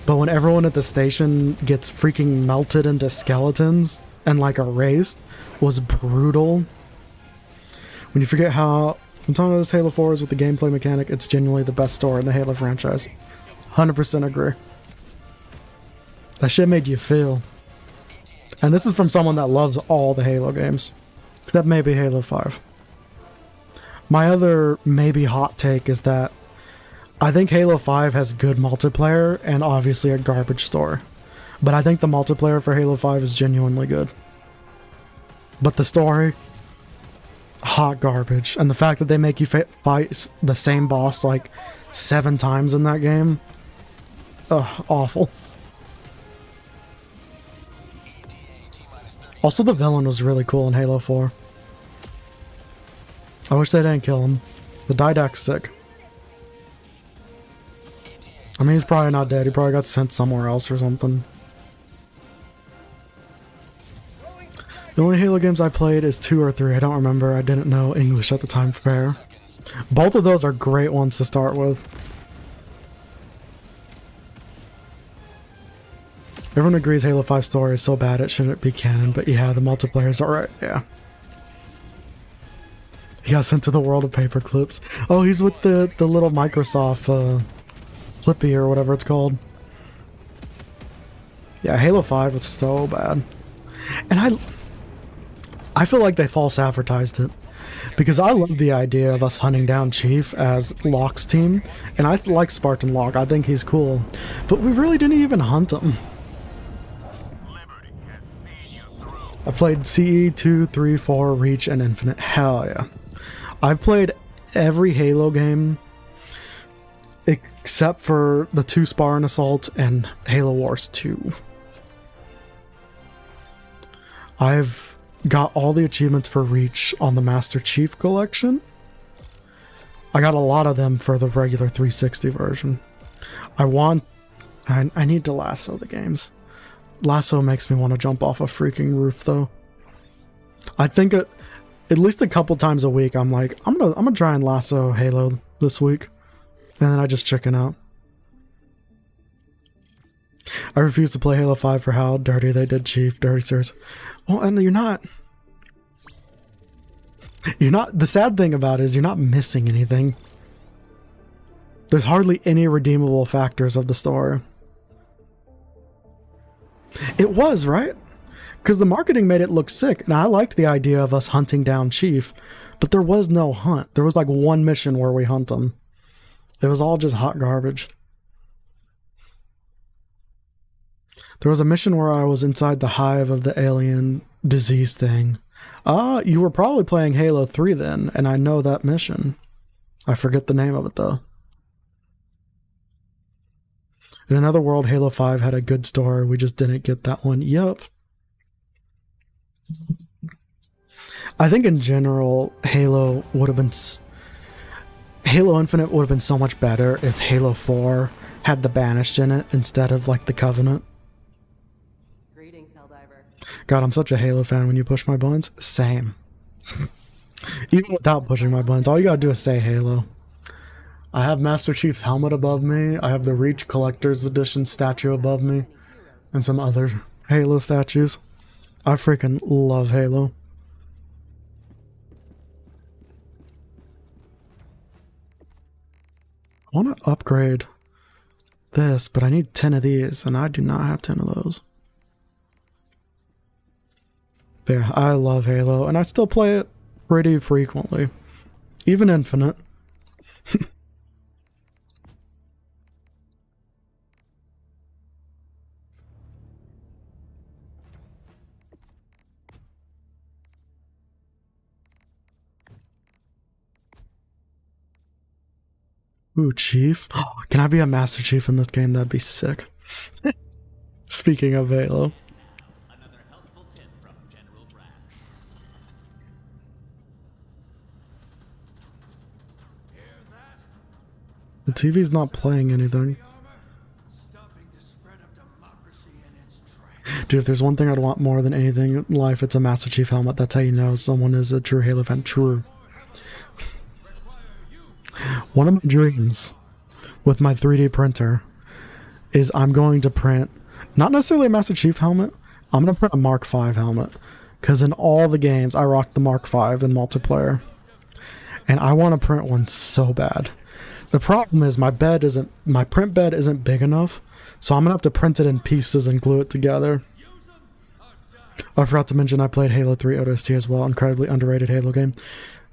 but when everyone at the station gets freaking melted into skeletons and like erased was brutal. When you forget how, I'm talking about this Halo 4 is with the gameplay mechanic, it's genuinely the best story in the Halo franchise. 100% agree. That shit made you feel. And this is from someone that loves all the Halo games. Except maybe Halo 5. My other maybe hot take is that I think Halo 5 has good multiplayer and obviously a garbage story. But I think the multiplayer for Halo 5 is genuinely good. But the story, hot garbage. And the fact that they make you fight the same boss like 7 times in that game, awful. Also, the villain was really cool in Halo 4. I wish they didn't kill him. The Didact's sick. I mean, he's probably not dead. He probably got sent somewhere else or something. The only Halo games I played is 2 or 3. I don't remember. I didn't know English at the time to prepare. Both of those are great ones to start with. Everyone agrees Halo 5 story is so bad it shouldn't be canon, but yeah, the multiplayer is alright, yeah. He got sent to the world of paperclips. Oh, he's with the little Microsoft Clippy or whatever it's called. Yeah, Halo 5 was so bad. And I feel like they false advertised it. Because I love the idea of us hunting down Chief as Locke's team. And I like Spartan Locke. I think he's cool. But we really didn't even hunt him. I played CE 2, 3, 4, Reach, and Infinite. Hell yeah. I've played every Halo game except for the 2 Spartan Assault and Halo Wars 2. I've got all the achievements for Reach on the Master Chief Collection. I got a lot of them for the regular 360 version. I need to lasso the games. Lasso makes me want to jump off a freaking roof, though. I think at least a couple times a week, I'm like, I'm gonna try and lasso Halo this week, and then I just chicken out. I refuse to play Halo 5 for how dirty they did Chief. Dirty serious. Well, and you're not. The sad thing about it is you're not missing anything. There's hardly any redeemable factors of the story. It was, right? Because the marketing made it look sick, and I liked the idea of us hunting down Chief, but there was no hunt. There was like one mission where we hunt him. It was all just hot garbage. There was a mission where I was inside the hive of the alien disease thing. You were probably playing Halo 3 then, and I know that mission. I forget the name of it though. In another world, Halo 5 had a good story. We just didn't get that one. Yup. I think in general, Halo Infinite would have been so much better if Halo 4 had the Banished in it instead of like the Covenant. Greetings, Helldiver. God, I'm such a Halo fan when you push my buttons. Same. Even without pushing my buttons, all you gotta do is say Halo. I have Master Chief's helmet above me. I have the Reach Collector's Edition statue above me. And some other Halo statues. I freaking love Halo. I want to upgrade this, but I need 10 of these, and I do not have 10 of those. But yeah, I love Halo, and I still play it pretty frequently. Even Infinite. Ooh, Chief. Can I be a Master Chief in this game? That'd be sick. Speaking of Halo. Another helpful tip from General Brad. The TV's not playing anything. Dude, if there's one thing I'd want more than anything in life, it's a Master Chief helmet. That's how you know someone is a true Halo fan. True. One of my dreams with my 3D printer is I'm going to print, not necessarily a Master Chief helmet, I'm going to print a Mark V helmet. Because in all the games, I rock the Mark V in multiplayer. And I want to print one so bad. The problem is my print bed isn't big enough, so I'm going to have to print it in pieces and glue it together. I forgot to mention I played Halo 3 ODST as well, incredibly underrated Halo game.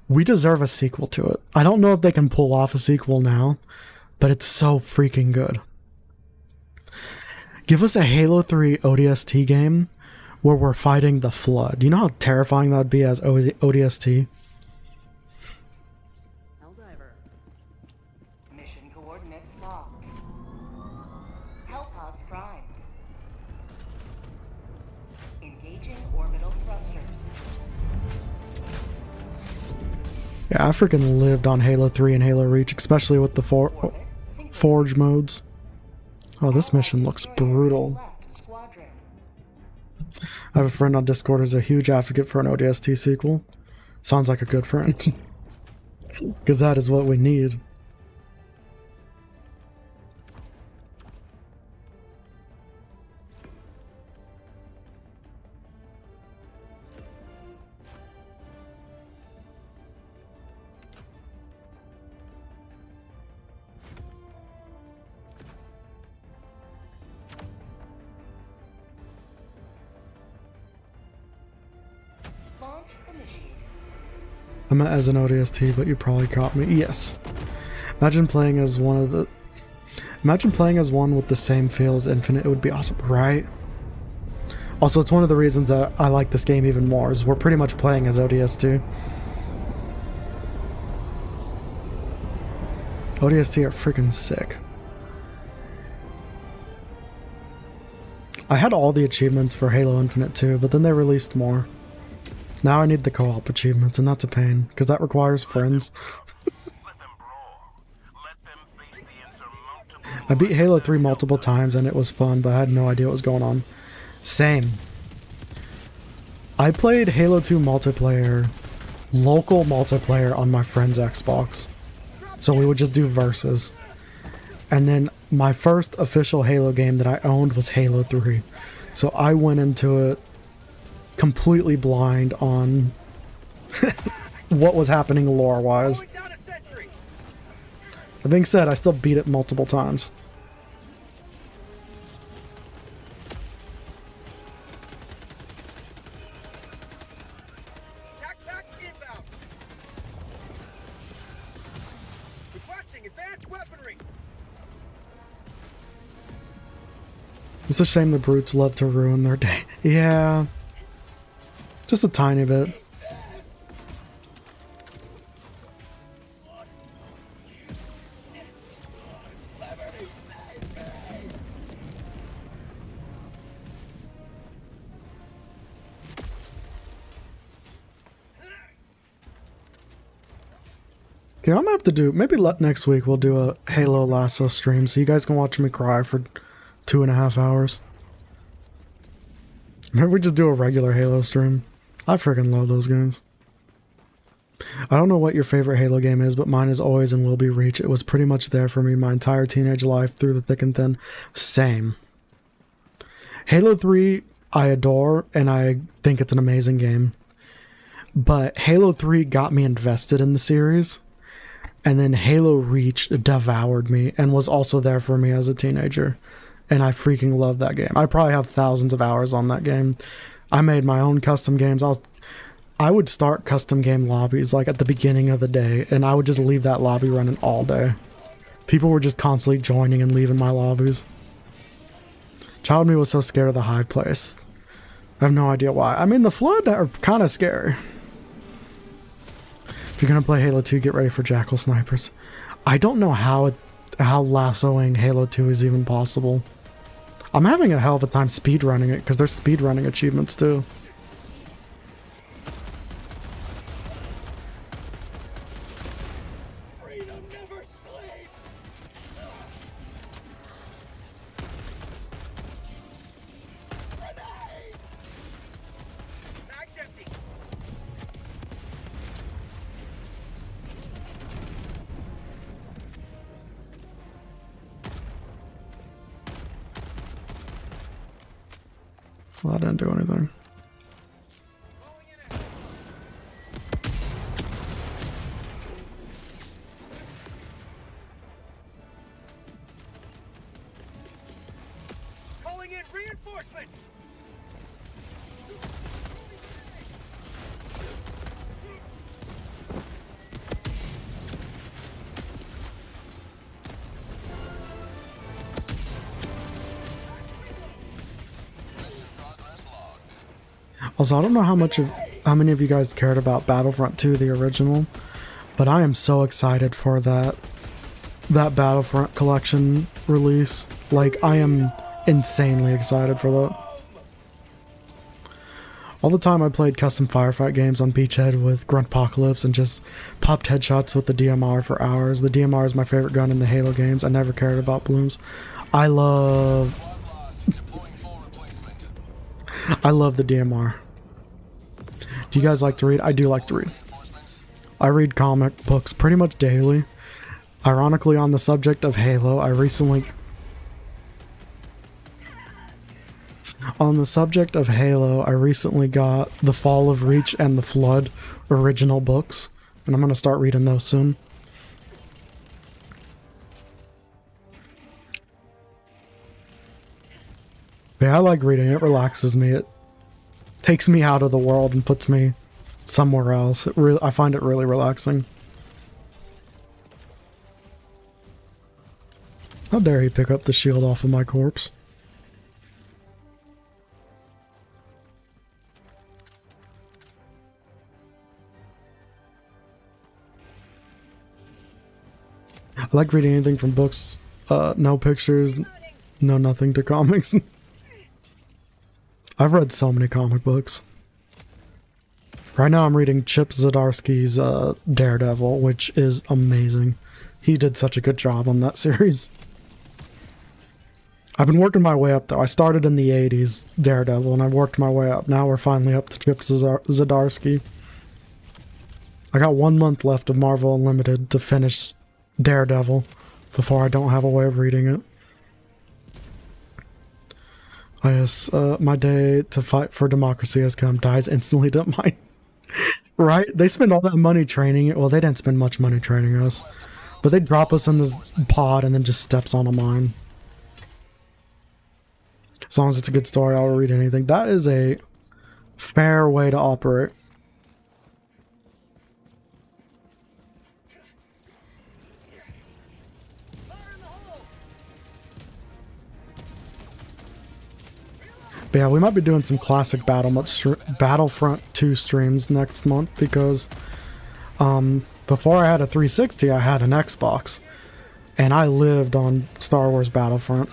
We deserve a sequel to it. I don't know if they can pull off a sequel now, but it's so freaking good. Give us a Halo 3 ODST game where we're fighting the Flood. Do you know how terrifying that would be as ODST? Helldiver. Mission coordinates locked. Hellpods primed. Engaging orbital Yeah, I freaking lived on Halo 3 and Halo Reach, especially with the Forge modes. Oh, this mission looks brutal. I have a friend on Discord who's a huge advocate for an ODST sequel. Sounds like a good friend. Because that is what we need. Launch initiated. I meant as an ODST, but you probably caught me. Yes. Imagine playing as one of the... Imagine playing as one with the same feel as Infinite. It would be awesome, right? Also, it's one of the reasons that I like this game even more, is we're pretty much playing as ODST. ODST are freaking sick. I had all the achievements for Halo Infinite too, but then they released more. Now I need the co-op achievements, and that's a pain, because that requires friends. Let them brawl. Let them face the insurmountable. I beat Halo 3 multiple times, and it was fun, but I had no idea what was going on. Same. I played Halo 2 multiplayer, local multiplayer, on my friend's Xbox. So we would just do versus. And then my first official Halo game that I owned was Halo 3. So I went into it completely blind on what was happening lore-wise. Going down a sentry. That being said, I still beat it multiple times. Attack inbound. Requesting advanced weaponry. It's a shame the brutes love to ruin their day. Yeah. Just a tiny bit. Okay, I'm gonna have to do, maybe next week we'll do a Halo Lasso stream so you guys can watch me cry for 2.5 hours. Maybe we just do a regular Halo stream. I freaking love those games. I don't know what your favorite Halo game is, but mine is always and will be Reach. It was pretty much there for me my entire teenage life, through the thick and thin. Same. Halo 3, I adore, and I think it's an amazing game. But Halo 3 got me invested in the series, and then Halo Reach devoured me and was also there for me as a teenager. And I freaking love that game. I probably have thousands of hours on that game. I made my own custom games. I would start custom game lobbies like at the beginning of the day, and I would just leave that lobby running all day. People were just constantly joining and leaving my lobbies. Child me was so scared of the Hive place. I have no idea why. I mean, the Flood are kind of scary. If you're gonna play Halo 2, get ready for Jackal snipers. I don't know how lassoing Halo 2 is even possible. I'm having a hell of a time speedrunning it, because there's speedrunning achievements too. Freedom never sleeps. Grenade. Mag's empty. Well, that didn't do anything. Calling in reinforcements. Also, I don't know how many of you guys cared about Battlefront 2, the original, but I am so excited for that Battlefront collection release. Like, I am insanely excited for that. All the time I played custom firefight games on Beachhead with Gruntpocalypse and just popped headshots with the DMR for hours. The DMR is my favorite gun in the Halo games. I never cared about blooms. I love the DMR. Do you guys like to read? I do like to read. I read comic books pretty much daily. Ironically, on the subject of Halo, I recently got The Fall of Reach and The Flood original books, and I'm going to start reading those soon. Yeah, I like reading. It relaxes me. It takes me out of the world and puts me somewhere else. I find it really relaxing. How dare he pick up the shield off of my corpse? I like reading anything from books, no pictures, no nothing to comics. I've read so many comic books. Right now I'm reading Chip Zdarsky's Daredevil, which is amazing. He did such a good job on that series. I've been working my way up though. I started in the 80s, Daredevil, and I've worked my way up. Now we're finally up to Chip Zdarsky. I got 1 month left of Marvel Unlimited to finish Daredevil before I don't have a way of reading it. I guess my day to fight for democracy has come. Dies instantly to mine. Right? They spend all that money training it. Well, they didn't spend much money training us. But they drop us in this pod and then just steps on a mine. As long as it's a good story, I'll read anything. That is a fair way to operate. But yeah, we might be doing some classic Battlefront 2 streams next month because before I had a 360, I had an Xbox. And I lived on Star Wars Battlefront.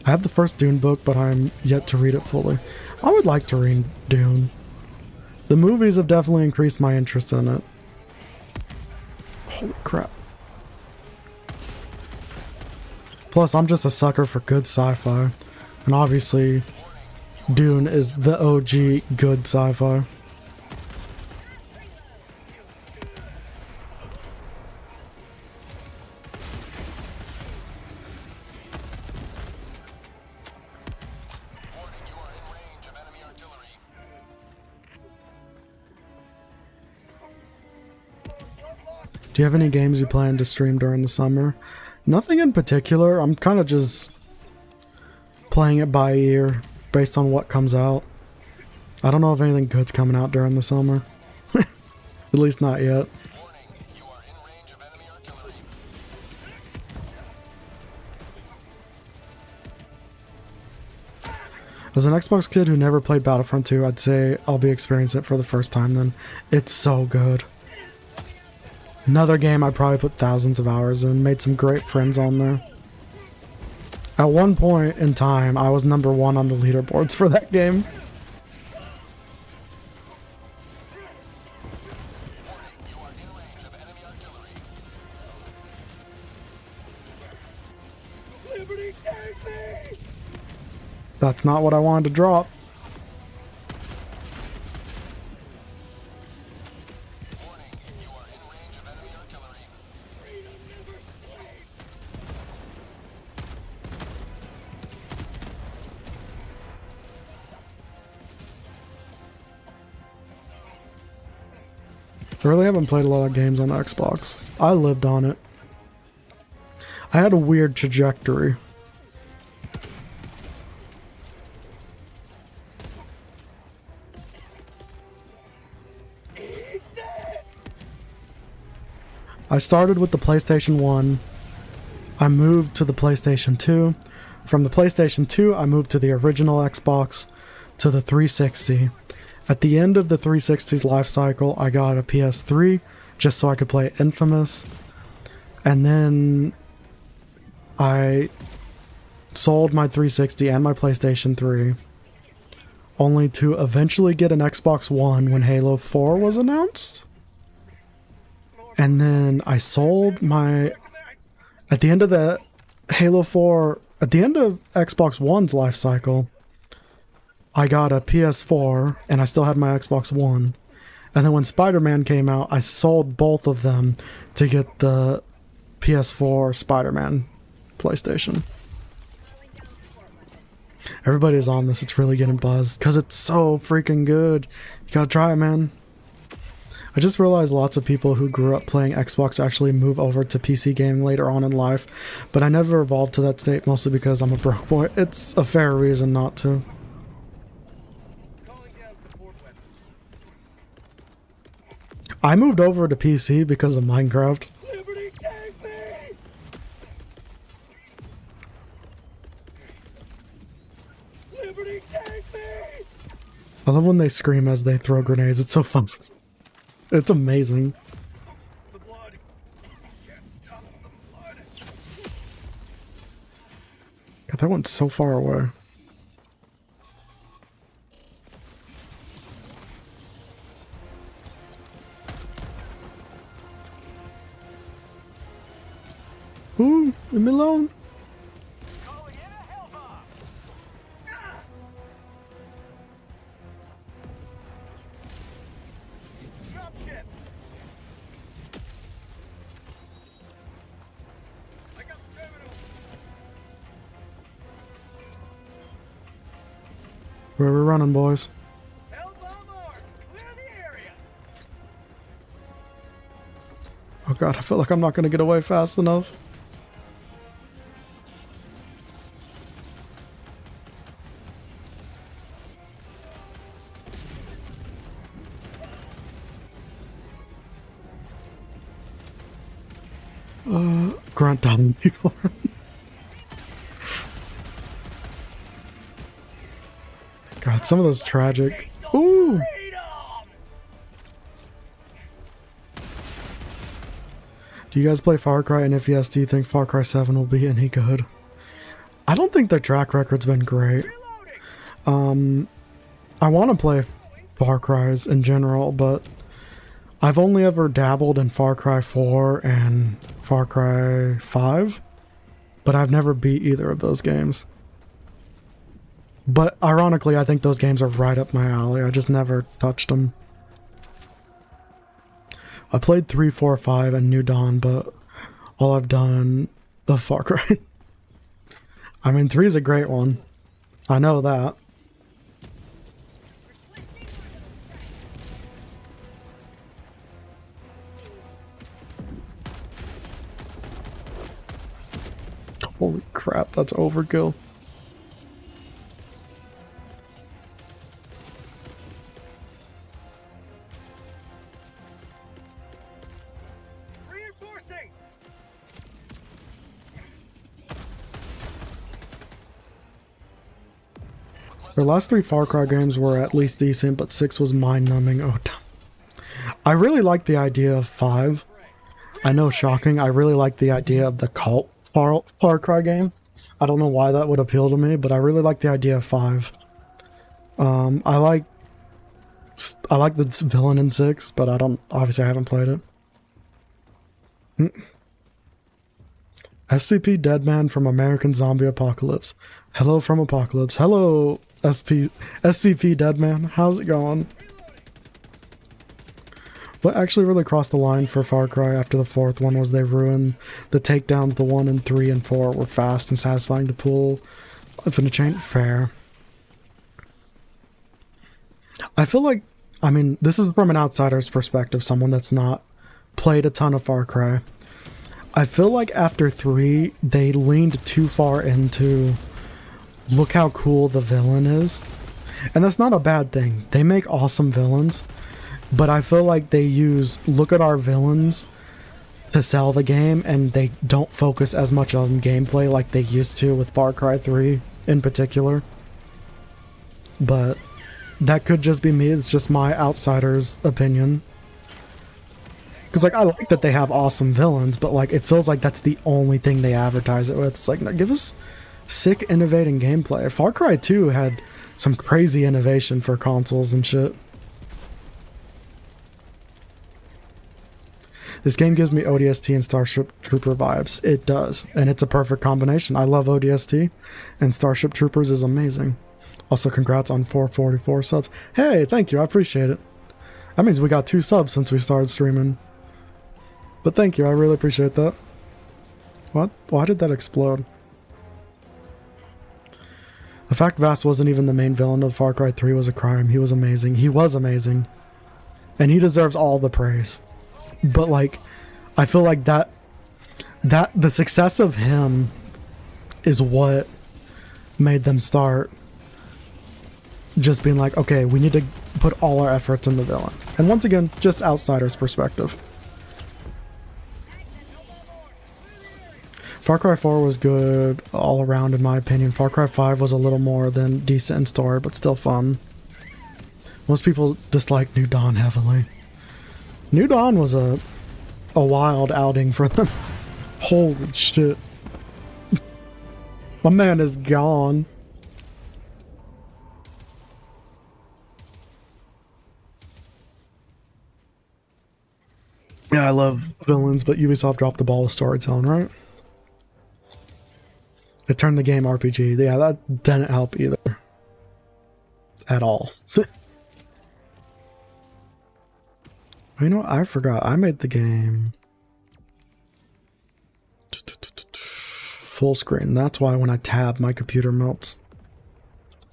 I have the first Dune book, but I'm yet to read it fully. I would like to read Dune. The movies have definitely increased my interest in it. Holy crap. Plus, I'm just a sucker for good sci-fi. And obviously, Dune is the OG good sci-fi. Do you have any games you plan to stream during the summer? Nothing in particular. I'm kind of just playing it by ear based on what comes out. I don't know if anything good's coming out during the summer. At least not yet. As an Xbox kid who never played Battlefront 2, I'd say I'll be experiencing it for the first time then. It's so good. Another game I probably put thousands of hours in, made some great friends on there. At one point in time, I was number 1 on the leaderboards for that game. That's not what I wanted to drop. I really haven't played a lot of games on Xbox. I lived on it. I had a weird trajectory. I started with the PlayStation 1. I moved to the PlayStation 2. From the PlayStation 2, I moved to the original Xbox, to the 360. At the end of the 360's life cycle, I got a PS3 just so I could play Infamous. And then I sold my 360 and my PlayStation 3 only to eventually get an Xbox One when Halo 4 was announced. And then I sold my... At the end of the Halo 4... At the end of Xbox One's life cycle, I got a PS4, and I still had my Xbox One. And then when Spider-Man came out, I sold both of them to get the PS4 Spider-Man PlayStation. Everybody's on this. It's really getting buzzed because it's so freaking good. You gotta try it, man. I just realized lots of people who grew up playing Xbox actually move over to PC gaming later on in life, but I never evolved to that state, mostly because I'm a broke boy. It's a fair reason not to. I moved over to PC because of Minecraft. Liberty, take me! Liberty, take me! I love when they scream as they throw grenades. It's so fun. It's amazing. The blood. Can't stop the blood. God, that went so far away. Ooh, leave me alone. Calling in a hell bomb. Drop ship. I got the terminal. Where are we running, boys? Hell bomb armed. Clear the area. Oh god, I feel like I'm not gonna get away fast enough. Grunt down before. God, some of those tragic. Ooh! Do you guys play Far Cry? And if yes, do you think Far Cry 7 will be any good? I don't think their track record's been great. I want to play Far Cries in general, but I've only ever dabbled in Far Cry 4 and Far Cry 5, but I've never beat either of those games. But ironically, I think those games are right up my alley. I just never touched them. I played 3, 4, 5, and New Dawn, but all I've done the Far Cry. I mean, 3 is a great one. I know that. Holy crap, that's overkill. Reinforcing. The last 3 Far Cry games were at least decent, but 6 was mind-numbing. Oh, I really like the idea of 5. I know, shocking. I really like the idea of the cult Far Cry game. I don't know why that would appeal to me, but I really like the idea of 5. I like the villain in 6, but obviously I haven't played it. SCP Deadman from American Zombie Apocalypse. Hello from Apocalypse. Hello, SCP Deadman. How's it going? What actually really crossed the line for Far Cry after the 4th one was they ruined the takedowns. The 1 and 3 and 4 were fast and satisfying to pull. Infinite chain, fair. I feel like, I mean, this is from an outsider's perspective, someone that's not played a ton of Far Cry. I feel like after 3, they leaned too far into look how cool the villain is. And that's not a bad thing. They make awesome villains. But I feel like they use look at our villains to sell the game, and they don't focus as much on gameplay like they used to with Far Cry 3 in particular. But that could just be me. It's just my outsider's opinion. Because, like, I like that they have awesome villains, but, like, it feels like that's the only thing they advertise it with. It's like, no, give us sick, innovating gameplay. Far Cry 2 had some crazy innovation for consoles and shit. This game gives me ODST and Starship Trooper vibes. It does, and it's a perfect combination. I love ODST, and Starship Troopers is amazing. Also, congrats on 444 subs. Hey, thank you, I appreciate it. That means we got 2 subs since we started streaming. But thank you, I really appreciate that. What? Why did that explode? The fact Vass wasn't even the main villain of Far Cry 3 was a crime. He was amazing. He was amazing. And he deserves all the praise. But like, I feel like that the success of him is what made them start just being like, okay, we need to put all our efforts in the villain. And once again, just outsider's perspective. Far Cry 4 was good all around in my opinion. Far Cry 5 was a little more than decent in story, but still fun. Most people dislike New Dawn heavily. New Dawn was a wild outing for them. Holy shit. My man is gone. Yeah, I love villains, but Ubisoft dropped the ball with storytelling, right? It turned the game RPG. Yeah, that didn't help either. At all. You know what? I forgot. I made the game full screen. That's why when I tab, my computer melts.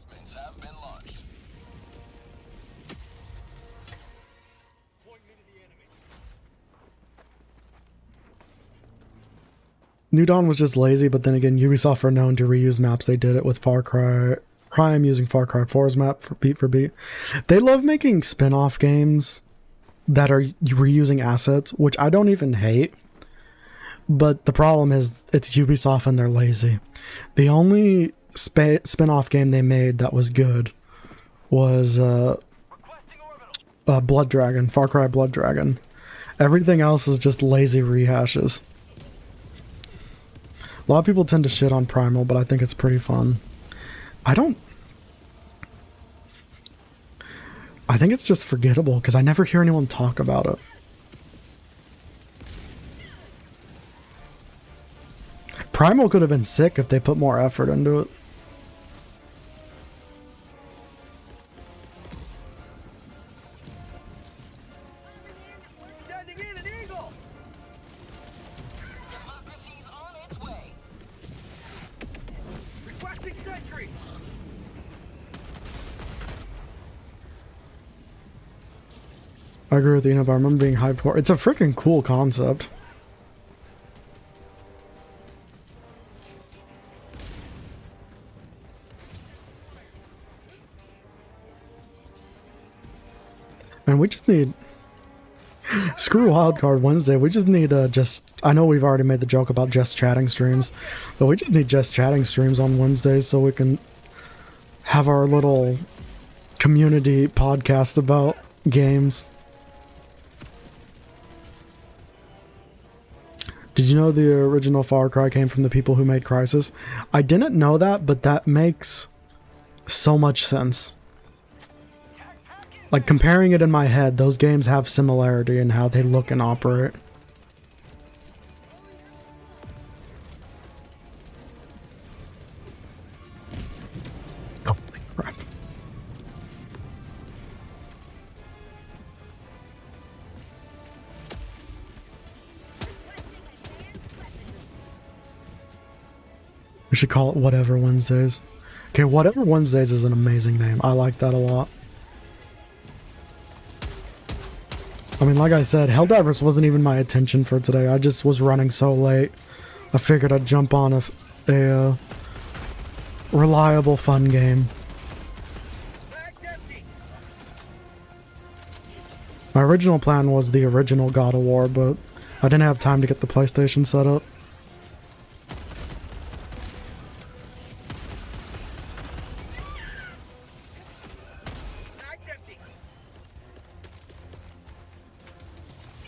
Spins have been launched. New Dawn was just lazy, but then again, Ubisoft are known to reuse maps. They did it with Far Cry Prime using Far Cry 4's map for beat. They love making spin-off games that are reusing assets, which I don't even hate. But the problem is it's Ubisoft and they're lazy. The only spin-off game they made that was good was Blood Dragon, Far Cry Blood Dragon. Everything else is just lazy rehashes. A lot of people tend to shit on Primal, but I think it's pretty fun. I think it's just forgettable because I never hear anyone talk about it. Primal could have been sick if they put more effort into it. Sending in an eagle! Democracy's on its way. Requesting sentry! I agree with you, but I remember being hyped for it. It's a freaking cool concept. And we just need... Screw Wildcard Wednesday. We just need I know we've already made the joke about just chatting streams, but we just need just chatting streams on Wednesdays so we can have our little community podcast about games. Did you know the original Far Cry came from the people who made Crysis? I didn't know that, but that makes so much sense. Like, comparing it in my head, those games have similarity in how they look and operate. Holy crap. We should call it Whatever Wednesdays. Okay, Whatever Wednesdays is an amazing name. I like that a lot. I mean, like I said, Helldivers wasn't even my attention for today. I just was running so late. I figured I'd jump on a reliable, fun game. Bag's empty! My original plan was the original God of War, but I didn't have time to get the PlayStation set up. Bag's empty!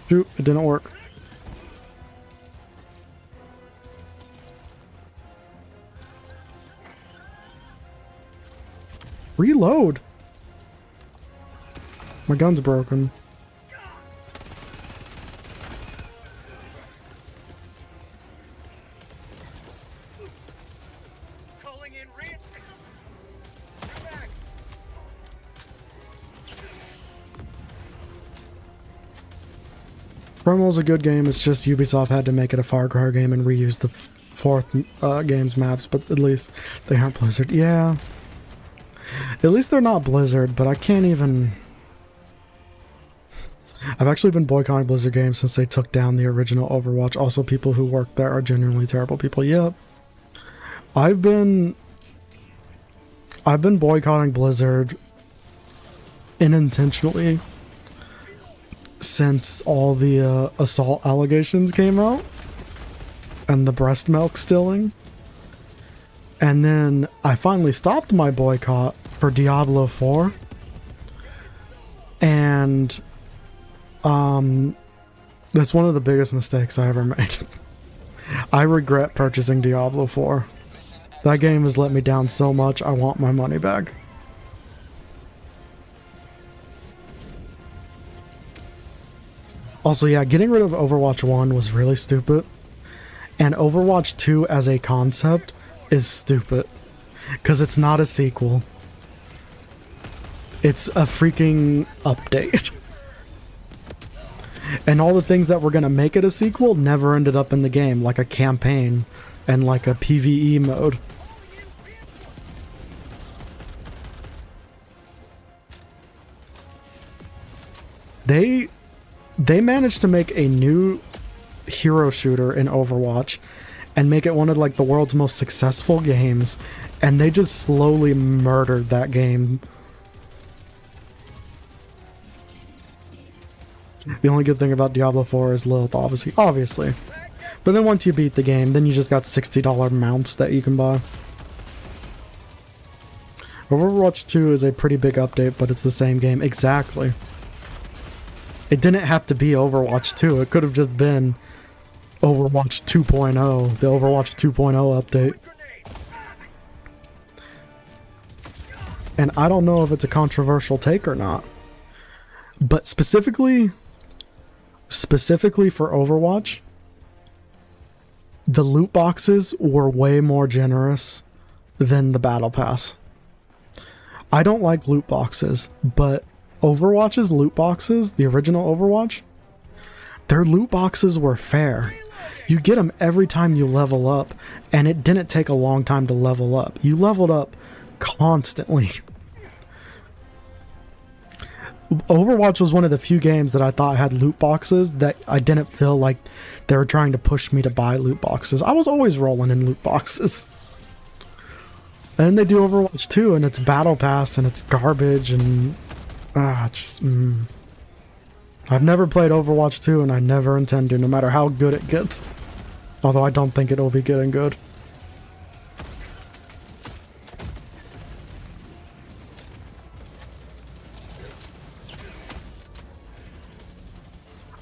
Shoot, it didn't work. Reload. My gun's broken. Calling in re- You're back. Primal's a good game. It's just Ubisoft had to make it a Far Cry game and reuse the fourth game's maps, but at least they aren't Blizzard. Yeah. At least they're not Blizzard, but I can't even... I've actually been boycotting Blizzard games since they took down the original Overwatch. Also, people who work there are genuinely terrible people. Yep. I've been boycotting Blizzard unintentionally since all the assault allegations came out and the breast milk stealing. And then I finally stopped my boycott for Diablo 4. And that's one of the biggest mistakes I ever made. I regret purchasing Diablo 4. That game has let me down so much. I want my money back. Also, yeah, getting rid of Overwatch 1 was really stupid. And Overwatch 2 as a concept is stupid. Because it's not a sequel. It's a freaking update. And all the things that were going to make it a sequel never ended up in the game, like a campaign and like a PvE mode. They managed to make a new hero shooter in Overwatch and make it one of like the world's most successful games, and they just slowly murdered that game. The only good thing about Diablo 4 is Lilith, obviously. But then once you beat the game, then you just got $60 mounts that you can buy. Overwatch 2 is a pretty big update, but it's the same game. Exactly. It didn't have to be Overwatch 2. It could have just been Overwatch 2.0, the Overwatch 2.0 update. And I don't know if it's a controversial take or not. But specifically for Overwatch, the loot boxes were way more generous than the battle pass. I don't like loot boxes, but Overwatch's loot boxes, the original Overwatch, their loot boxes were fair. You get them every time you level up, and it didn't take a long time to level up. You leveled up constantly. Overwatch was one of the few games that I thought had loot boxes that I didn't feel like they were trying to push me to buy loot boxes. I was always rolling in loot boxes. And then they do Overwatch 2 and it's battle pass and it's garbage and I've never played Overwatch 2 and I never intend to, no matter how good it gets. Although I don't think it'll be getting good.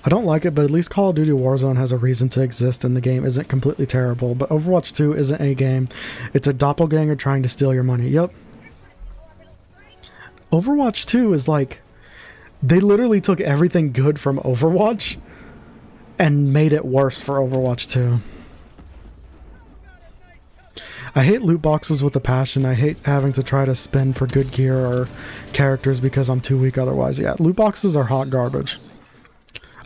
I don't like it, but at least Call of Duty Warzone has a reason to exist and the game isn't completely terrible. But Overwatch 2 isn't a game. It's a doppelganger trying to steal your money. Yep. Overwatch 2 is like... They literally took everything good from Overwatch and made it worse for Overwatch 2. I hate loot boxes with a passion. I hate having to try to spend for good gear or characters because I'm too weak otherwise. Yeah, loot boxes are hot garbage.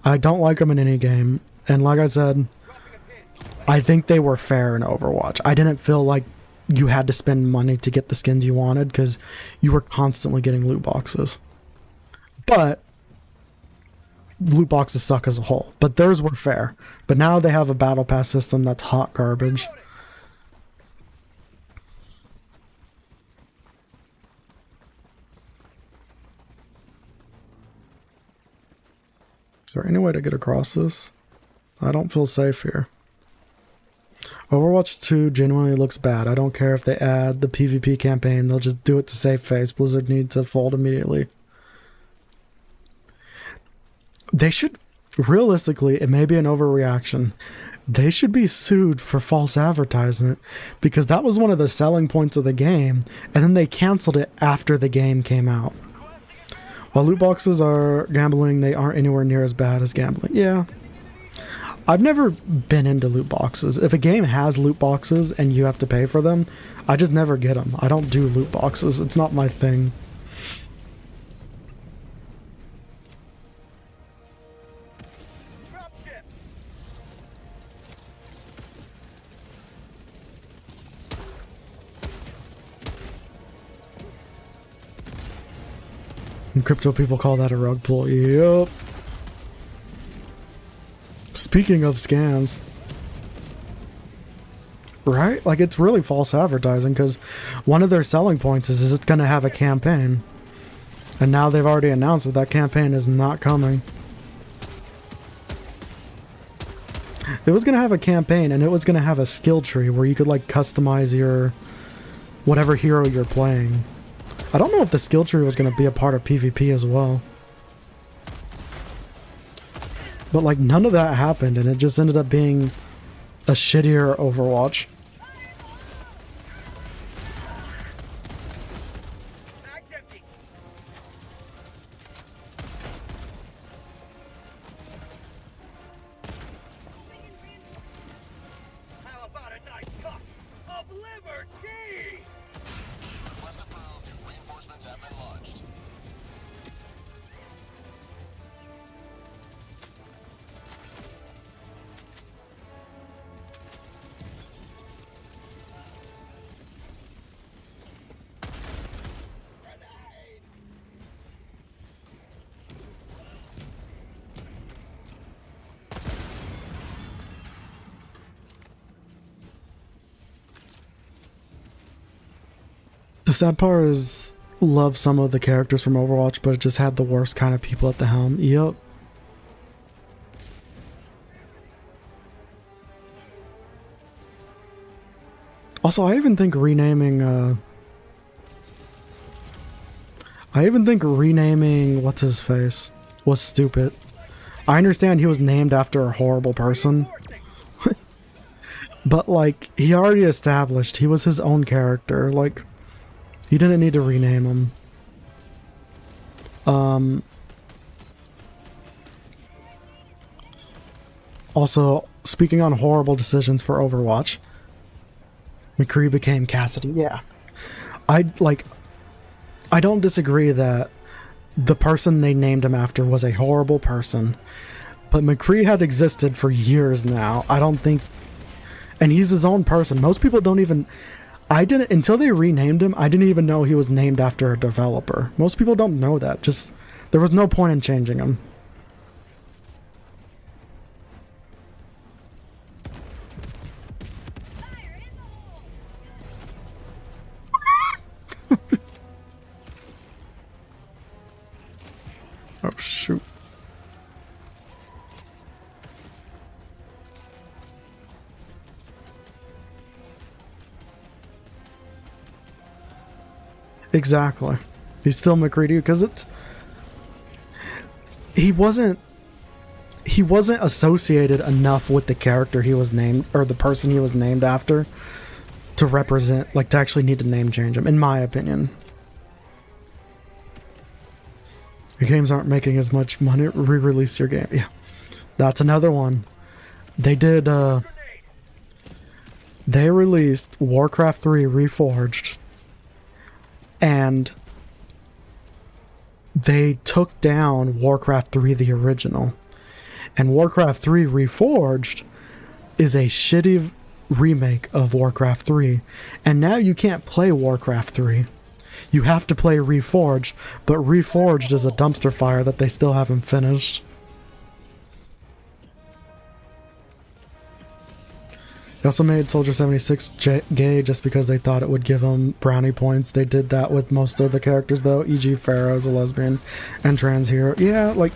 I don't like them in any game. And like I said, I think they were fair in Overwatch. I didn't feel like you had to spend money to get the skins you wanted because you were constantly getting loot boxes. But loot boxes suck as a whole. But theirs were fair. But now they have a battle pass system that's hot garbage. Is there any way to get across this? I don't feel safe here. Overwatch 2 genuinely looks bad. I don't care if they add the PvP campaign. They'll just do it to save face. Blizzard needs to fold immediately. They should... Realistically, it may be an overreaction. They should be sued for false advertisement because that was one of the selling points of the game, and then they canceled it after the game came out. While loot boxes are gambling, they aren't anywhere near as bad as gambling. Yeah. I've never been into loot boxes. If a game has loot boxes and you have to pay for them, I just never get them. I don't do loot boxes. It's not my thing. And crypto people call that a rug pull. Yup. Speaking of scams, right? Like, it's really false advertising because one of their selling points is it's going to have a campaign. And now they've already announced that that campaign is not coming. It was going to have a campaign and it was going to have a skill tree where you could like customize your whatever hero you're playing. I don't know if the skill tree was going to be a part of PvP as well. But like none of that happened and it just ended up being a shittier Overwatch. How about a nice cup of liberty? Request approved. Reinforcements have been launched. The sad part is, love some of the characters from Overwatch, but it just had the worst kind of people at the helm. Yup. Also, I even think renaming what's his face was stupid. I understand he was named after a horrible person. But like, he already established he was his own character. Like, he didn't need to rename him. Also, speaking on horrible decisions for Overwatch, McCree became Cassidy. Yeah. I don't disagree that the person they named him after was a horrible person, but McCree had existed for years now. I don't think, and he's his own person. Most people don't even, until they renamed him, I didn't even know he was named after a developer. Most people don't know that. Just, there was no point in changing him. Oh, shoot. Exactly. He's still McCready because it's... He wasn't associated enough with the character he was named, or the person he was named after, to represent, like, to actually need to name change him, in my opinion. Your games aren't making as much money. Re-release your game. Yeah. That's another one. They did, they released Warcraft 3 Reforged. And they took down Warcraft 3 the original. And Warcraft 3 Reforged is a shitty remake of Warcraft 3. And now you can't play Warcraft 3. You have to play Reforged, but Reforged is a dumpster fire that they still haven't finished. They also made Soldier 76 gay just because they thought it would give him brownie points. They did that with most of the characters though, e.g. Pharaoh's a lesbian and trans hero. Yeah, like,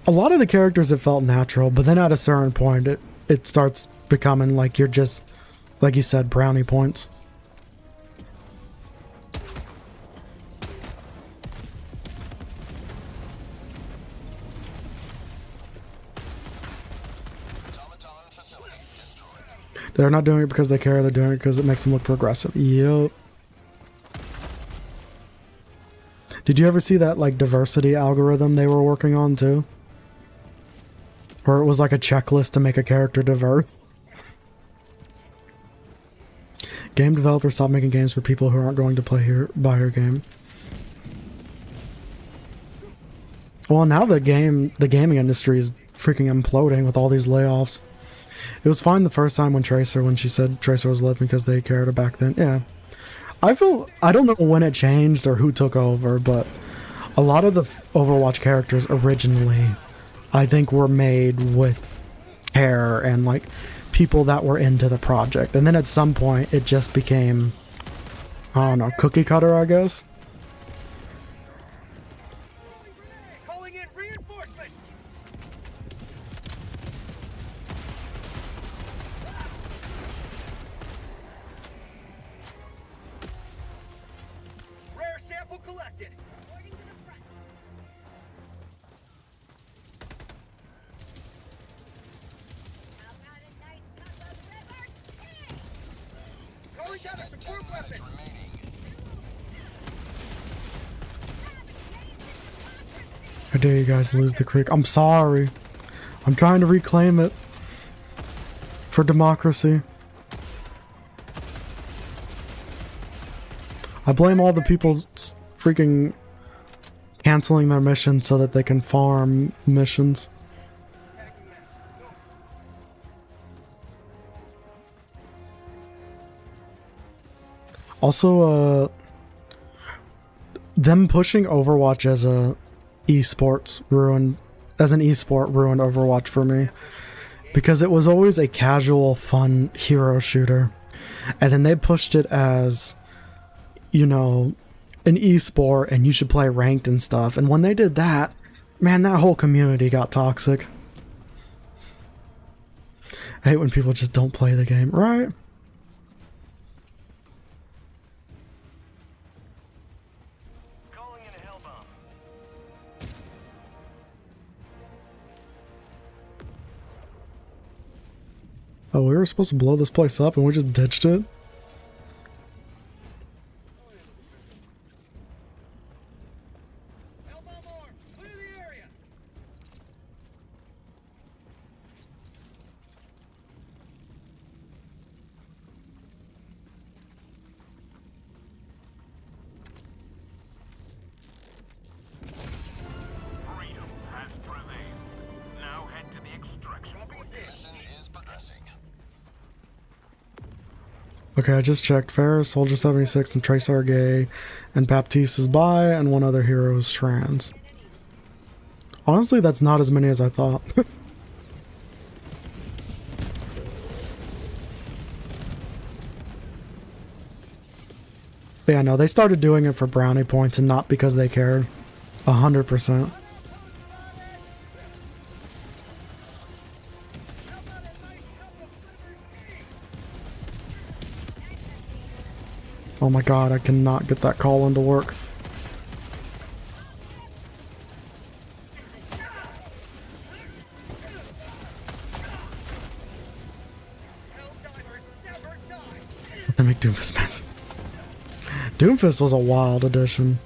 a lot of the characters it felt natural, but then at a certain point it starts becoming like you're just, like you said, brownie points. Automaton They're not doing it because they care, they're doing it because it makes them look progressive. Yup. Did you ever see that like diversity algorithm they were working on too? Or it was like a checklist to make a character diverse? Game developers stop making games for people who aren't going to buy your game. Well, now the gaming industry is freaking imploding with all these layoffs. It was fine the first time when she said Tracer was leaving because they cared back then. Yeah. I don't know when it changed or who took over, but a lot of the Overwatch characters originally, I think, were made with care and like people that were into the project. And then at some point it just became, I don't know, cookie cutter, I guess. Calling in reinforcements. Rare sample collected. Reporting to the front. How about a nice cup of liver? Calling down a support weapon. How dare you guys lose the creek? I'm sorry. I'm trying to reclaim it. For democracy. I blame all the people freaking canceling their missions so that they can farm missions. Also, them pushing Overwatch as an esport ruined Overwatch for me, because it was always a casual, fun hero shooter, and then they pushed it as, you know, an esport and you should play ranked and stuff. And when they did that, man, that whole community got toxic. I hate when people just don't play the game, right? Calling in a hell bomb. Oh, we were supposed to blow this place up and we just ditched it? Hell bomb armed. Clear the area. Freedom has prevailed. Now head to the extraction point. Mission is progressing. Okay, I just checked. Ferris, Soldier 76, and Tracer are gay, and Baptiste is bi, and one other hero is trans. Honestly, that's not as many as I thought. But yeah, no, they started doing it for brownie points and not because they cared. 100%. Oh my god, I cannot get that call into work. Helldivers never die. Let them make Doomfist pass. Doomfist was a wild addition.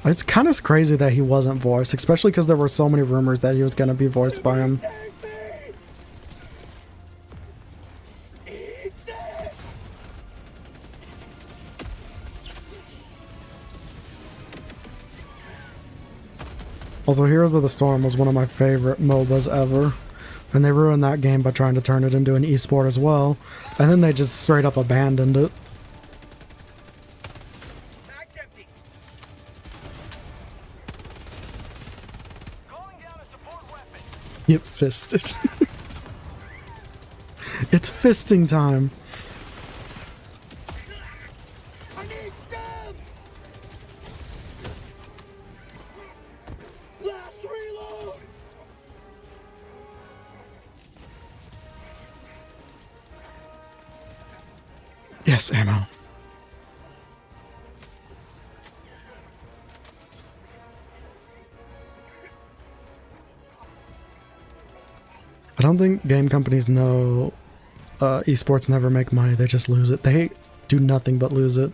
It's kind of crazy that he wasn't voiced, especially because there were so many rumors that he was going to be voiced by him. Also, Heroes of the Storm was one of my favorite MOBAs ever, and they ruined that game by trying to turn it into an esport as well, and then they just straight up abandoned it. Mag's empty. Calling down a support weapon. Get fisted. It's fisting time. I need stabs. Last reload. Yes, ammo. I don't think game companies know esports never make money. They just lose it. They do nothing but lose it.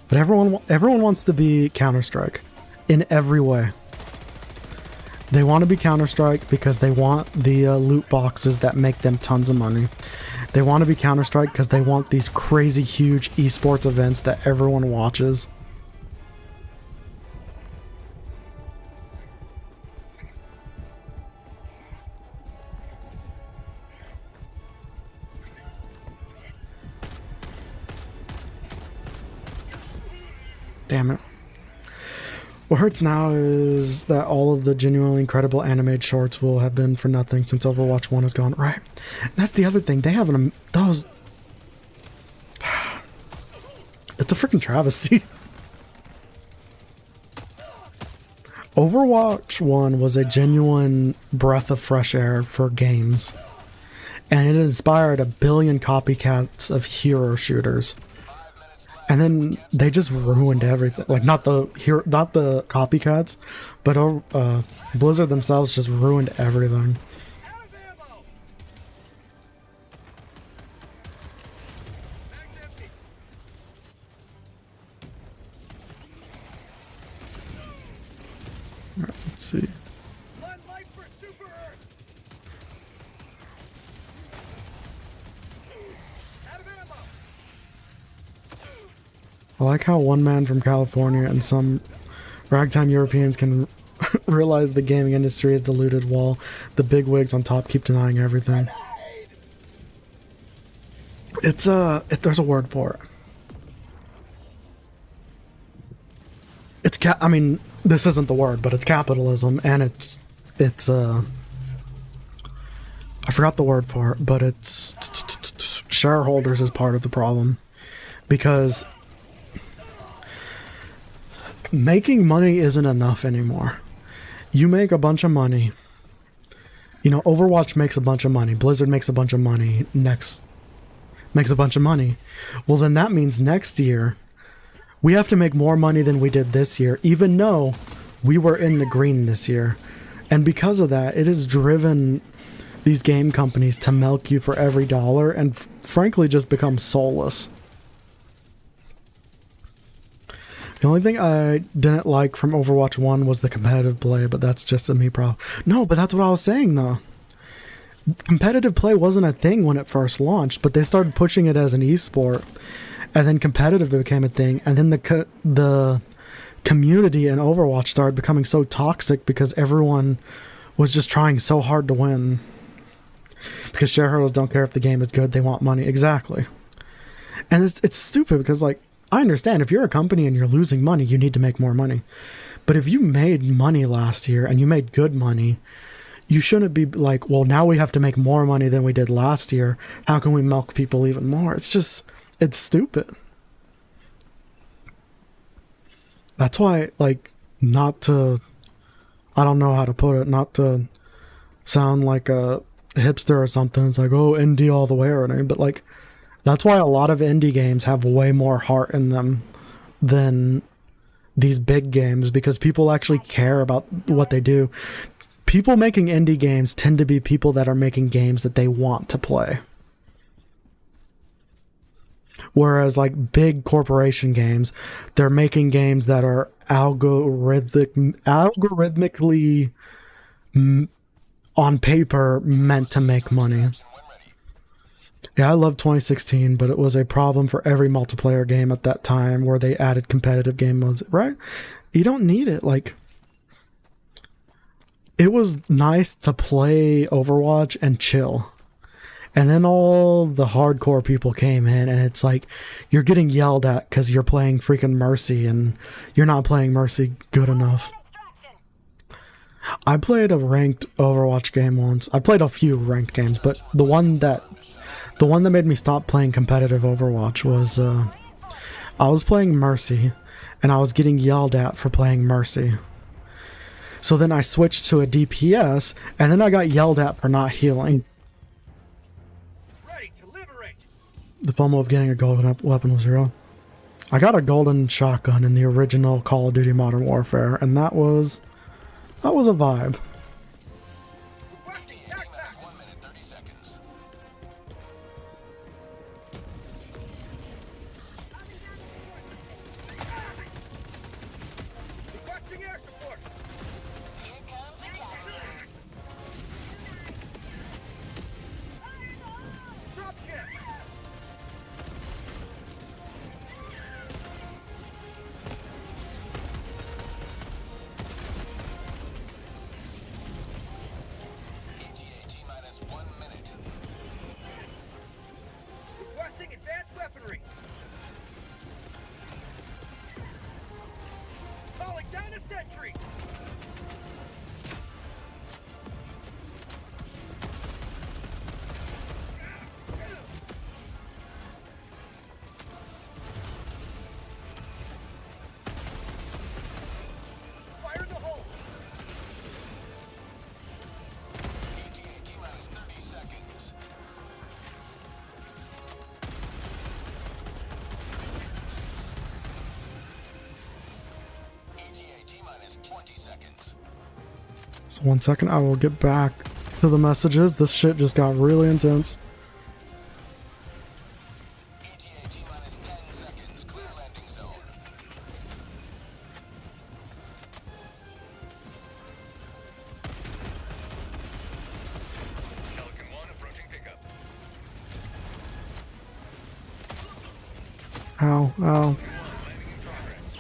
But everyone wants to be Counter-Strike in every way. They want to be Counter-Strike because they want the loot boxes that make them tons of money. They want to be Counter-Strike because they want these crazy huge esports events that everyone watches. Damn it. What hurts now is that all of the genuinely incredible animated shorts will have been for nothing since Overwatch 1 is gone. Right. That's the other thing. They have those... It's a freaking travesty. Overwatch 1 was a genuine breath of fresh air for games. And it inspired a billion copycats of hero shooters. And then they just ruined everything. Like, not the copycats, but Blizzard themselves just ruined everything. Alright, let's see. I like how one man from California and some ragtime Europeans can realize the gaming industry is diluted while the bigwigs on top keep denying everything. It's there's a word for it. I mean, this isn't the word, but it's capitalism, and it's I forgot the word for it, but it's shareholders is part of the problem, because making money isn't enough anymore. You make a bunch of money. You know, Overwatch makes a bunch of money. Blizzard makes a bunch of money. Next makes a bunch of money. Well, then that means next year we have to make more money than we did this year, even though we were in the green this year. And because of that, it has driven these game companies to milk you for every dollar and frankly just become soulless. The only thing I didn't like from Overwatch 1 was the competitive play, but that's just a me problem. No, but that's what I was saying, though. Competitive play wasn't a thing when it first launched, but they started pushing it as an esport, and then competitive became a thing, and then the community in Overwatch started becoming so toxic because everyone was just trying so hard to win. Because shareholders don't care if the game is good, they want money. Exactly. And it's stupid because, like, I understand if you're a company and you're losing money, you need to make more money. But if you made money last year and you made good money, you shouldn't be like, well, now we have to make more money than we did last year. How can we milk people even more? It's stupid. That's why, like, I don't know how to put it, not to sound like a hipster or something. It's like, oh, indie all the way or anything, but like, that's why a lot of indie games have way more heart in them than these big games, because people actually care about what they do. People making indie games tend to be people that are making games that they want to play. Whereas like big corporation games, they're making games that are algorithmically on paper meant to make money. Yeah, I love 2016, but it was a problem for every multiplayer game at that time where they added competitive game modes, right? You don't need it. Like, it was nice to play Overwatch and chill. And then all the hardcore people came in, and it's like, you're getting yelled at because you're playing freaking Mercy, and you're not playing Mercy good enough. I played a ranked Overwatch game once. I played a few ranked games, but the one that made me stop playing competitive Overwatch was, I was playing Mercy, and I was getting yelled at for playing Mercy. So then I switched to a DPS, and then I got yelled at for not healing. Ready to liberate. The FOMO of getting a golden weapon was real. I got a golden shotgun in the original Call of Duty Modern Warfare, and that was a vibe. air support. Here comes the captain. Drop ship. ETA T-minus 1 minute. Requesting advanced weaponry. Calling down a sentry. Fire in the hole. ETA T-minus 30 seconds. ETA T-minus 20 seconds. So 1 second, I will get back to the messages. This shit just got really intense. ETA T-minus 10 seconds. Clear landing zone. Pelican 1 approaching pickup. Ow, ow. Landing in progress.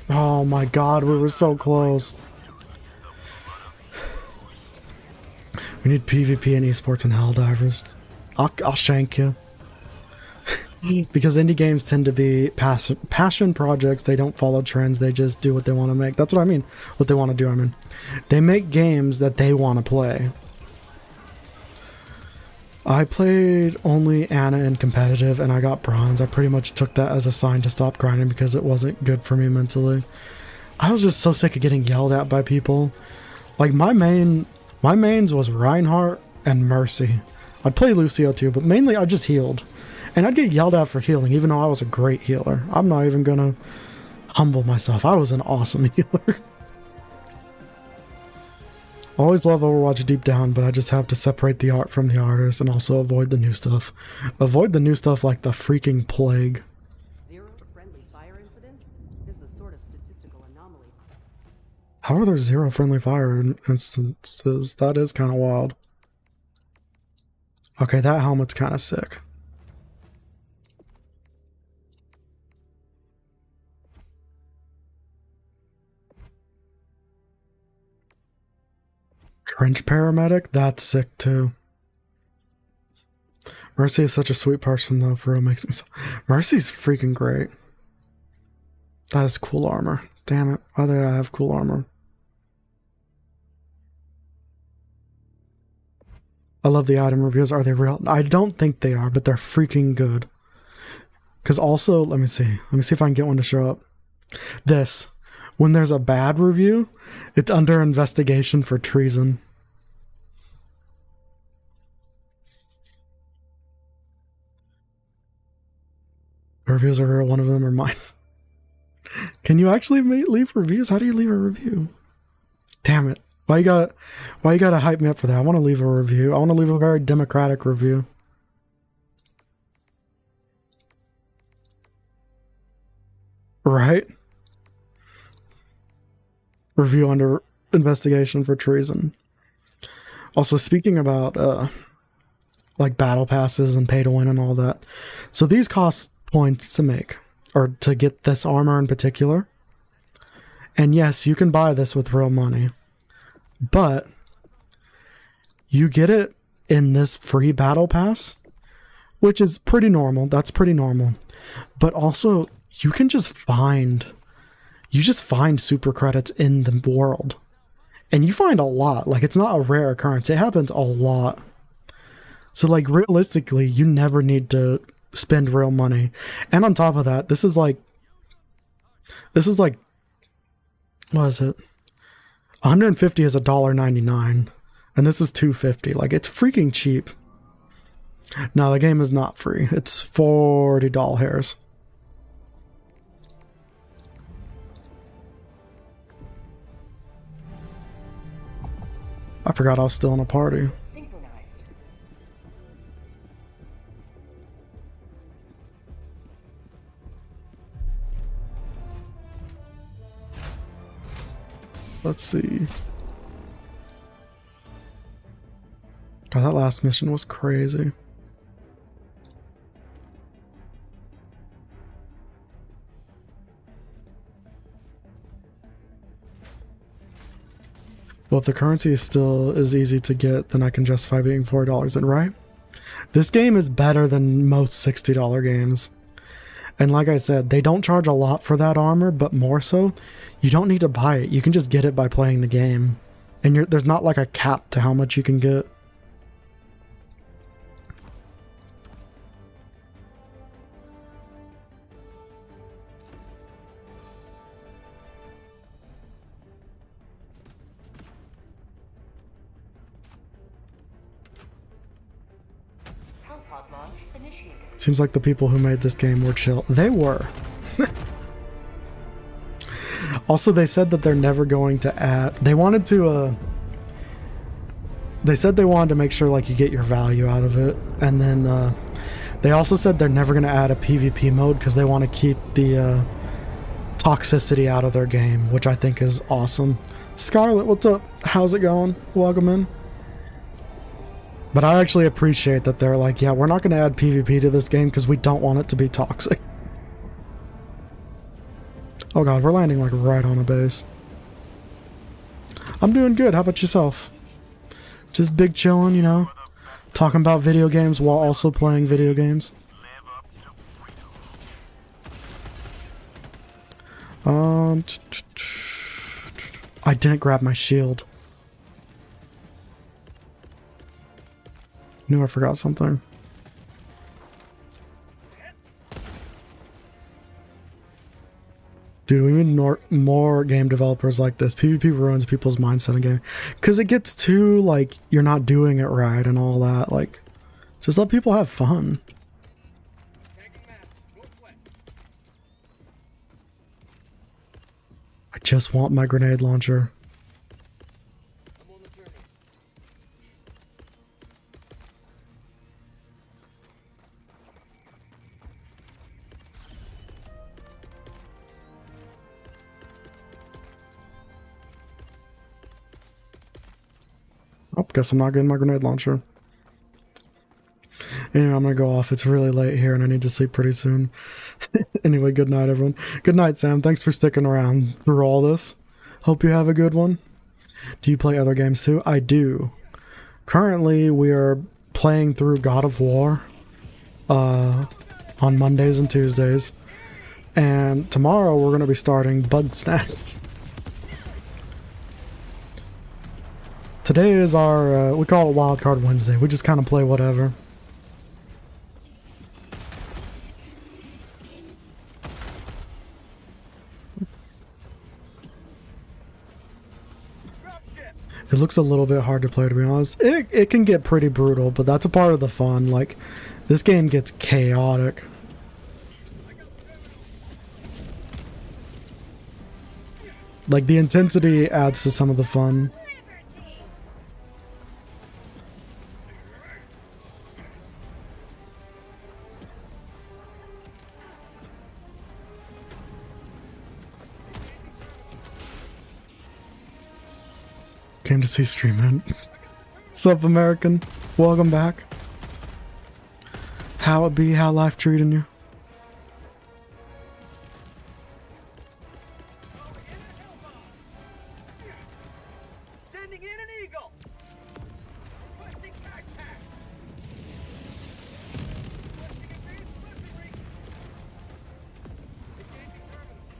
Oh my god, we were so close. We need PvP and esports and Helldivers. I'll shank you. Because indie games tend to be passion projects. They don't follow trends. They just do what they want to make. That's what I mean. What they want to do, I mean. They make games that they want to play. I played only Anna in competitive and I got bronze. I pretty much took that as a sign to stop grinding because it wasn't good for me mentally. I was just so sick of getting yelled at by people. Like my mains was Reinhardt and Mercy. I'd play Lucio too, but mainly I just healed. And I'd get yelled at for healing even though I was a great healer. I'm not even gonna humble myself. I was an awesome healer. Always love Overwatch deep down, but I just have to separate the art from the artist and also avoid the new stuff. Avoid the new stuff like the freaking plague. Zero friendly fire incidents is the sort of statistical anomaly. How are there 0 friendly fire instances? That is kind of wild. Okay, that helmet's kind of sick. Trench paramedic? That's sick too. Mercy is such a sweet person though, for real makes me so. Mercy's freaking great. That is cool armor. Damn it. Why do I have cool armor? I love the item reviews. Are they real? I don't think they are, but they're freaking good. Because also, let me see if I can get one to show up. This. When there's a bad review, it's under investigation for treason. Reviews are real, one of them are mine. Can you actually leave reviews? How do you leave a review? Damn it. Why you gotta hype me up for that? I want to leave a review. I want to leave a very democratic review. Right? Review under investigation for treason. Also, speaking about like battle passes and pay to win and all that. So these cost points to make, or to get this armor in particular. And yes, you can buy this with real money. But you get it in this free battle pass, which is pretty normal. That's pretty normal. But also, you can just find super credits in the world. And you find a lot. Like, it's not a rare occurrence. It happens a lot. So, like, realistically, you never need to spend real money. And on top of that, this is like, what is it? 150 is $1.99. And this is $2.50. Like, it's freaking cheap. No, the game is not free. It's $40 hairs. I forgot I was still in a party. Synchronized. Let's see. God, that last mission was crazy. Well, if the currency is still as easy to get, then I can justify being $4 in, right? This game is better than most $60 games. And like I said, they don't charge a lot for that armor, but more so, you don't need to buy it. You can just get it by playing the game. And there's not like a cap to how much you can get. Seems like the people who made this game were chill. They were. Also, they said that they're never going to add... They wanted to, They said they wanted to make sure, like, you get your value out of it. And then, they also said they're never going to add a PvP mode because they want to keep the, toxicity out of their game, which I think is awesome. Scarlet, what's up? How's it going? Welcome in. But I actually appreciate that they're like, yeah, we're not going to add PvP to this game because we don't want it to be toxic. Oh god, we're landing like right on a base. I'm doing good. How about yourself? Just big chillin', you know? Talking about video games while also playing video games. I didn't grab my shield. Knew I forgot something. Dude, we need more game developers like this. PvP ruins people's mindset in game. Because it gets too, like, you're not doing it right and all that. Like, just let people have fun. I just want my grenade launcher. Oh, guess I'm not getting my grenade launcher. Anyway, I'm gonna go off. It's really late here and I need to sleep pretty soon. Anyway, good night, everyone. Good night, Sam. Thanks for sticking around through all this. Hope you have a good one. Do you play other games too? I do. Currently, we are playing through God of War on Mondays and Tuesdays. And tomorrow, we're going to be starting Bug Snacks. Today is our, we call it Wildcard Wednesday. We just kind of play whatever. It looks a little bit hard to play, to be honest. It can get pretty brutal, but that's a part of the fun. Like, this game gets chaotic. Like, the intensity adds to some of the fun. Came to see streaming. Sup, American? Welcome back. How it be? How life treating you? Sending in an eagle. Requesting contact. Requesting advanced weaponry. Engaging terminal.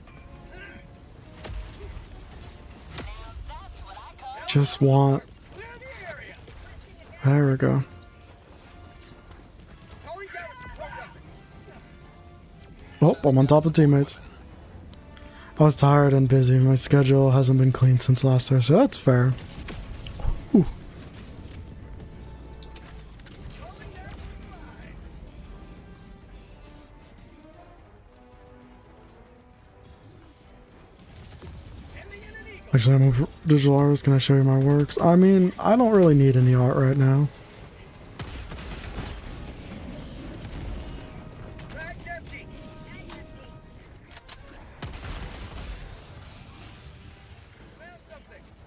Just want... There we go. Oh, I'm on top of teammates. I was tired and busy. My schedule hasn't been clean since last Thursday. That's fair. Whew. Actually, I'm a digital artist. Can I show you my works? I mean, I don't really need any art right now.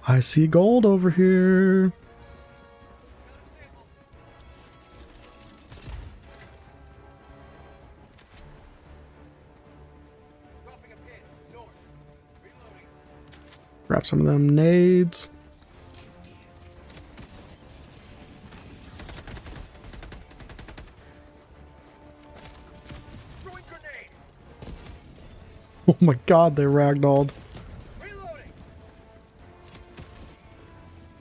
I see gold over here. Dropping a pin. North. Reloading. Grab some of them nades. Throwing grenade. Oh my god, they ragdolled. Reloading.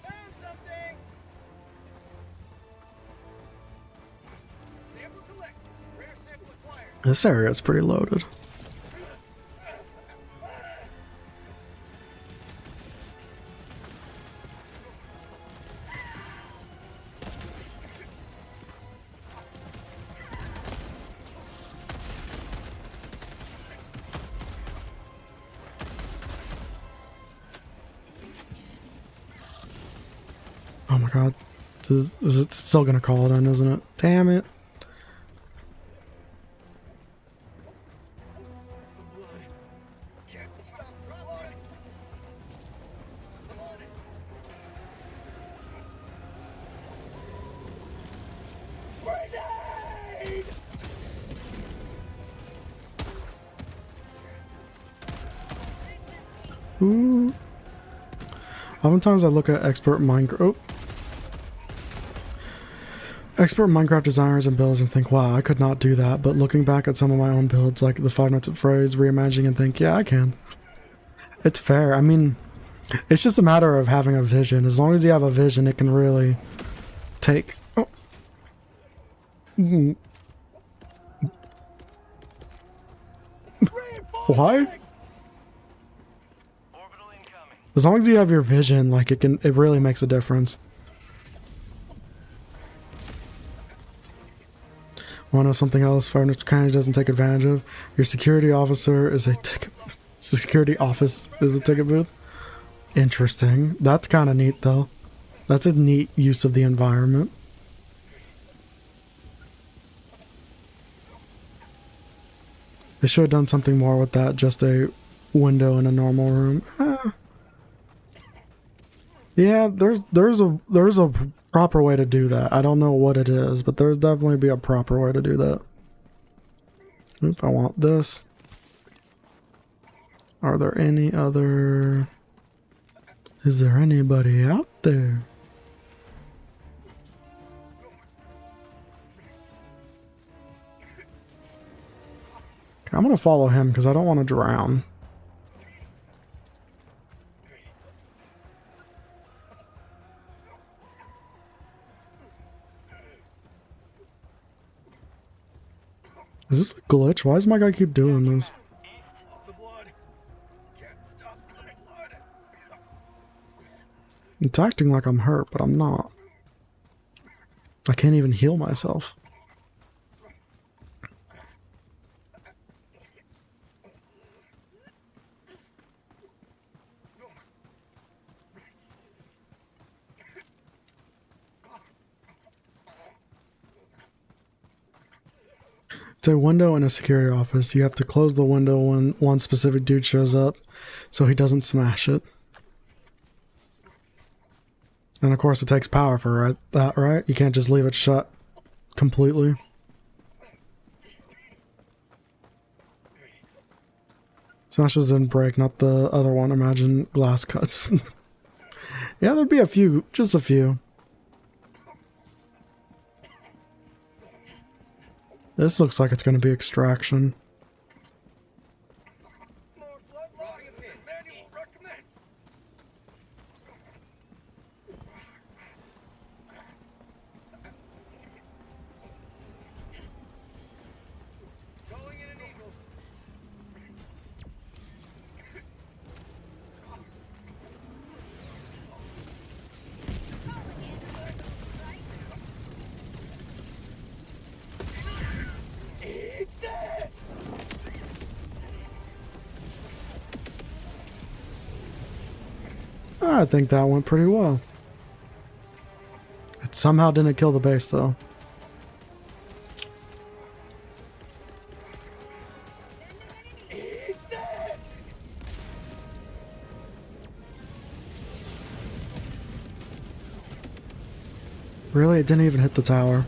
Found something. Sample collected. Rare sample acquired. This area is pretty loaded. Oh my god. Is it still gonna call it in, isn't it? Damn it. Can't stop rolling. Grenade! Ooh. Oftentimes I look at expert Minecraft designers and builders and think, wow, I could not do that. But looking back at some of my own builds, like the Five Nights at Freddy's, reimagining and think, yeah, I can. It's fair. I mean, it's just a matter of having a vision. As long as you have a vision, it can really take... Oh. Why? Orbital incoming. As long as you have your vision, like it really makes a difference. Want to know something else Five Nights kind of doesn't take advantage of? Your security officer is a ticket... Security office is a ticket booth? Interesting. That's kind of neat, though. That's a neat use of the environment. They should have done something more with that. Just a window in a normal room. Yeah, there's a proper way to do that. I don't know what it is, but there's definitely be a proper way to do that. Oop, I want this. Are there any other... Is there anybody out there? I'm gonna follow him because I don't want to drown. Is this a glitch? Why does my guy keep doing this? The blood. Can't stop the blood. It's acting like I'm hurt, but I'm not. I can't even heal myself. It's a window in a security office. You have to close the window when one specific dude shows up so he doesn't smash it. And of course it takes power for that, right? You can't just leave it shut completely. Smashes and break, not the other one. Imagine glass cuts. Yeah, there'd be a few, just a few. This looks like it's going to be extraction. More blood. Dropping a pin. Manual recommends. Going in an eagle. I think that went pretty well. It somehow didn't kill the base, though. Really? It didn't even hit the tower.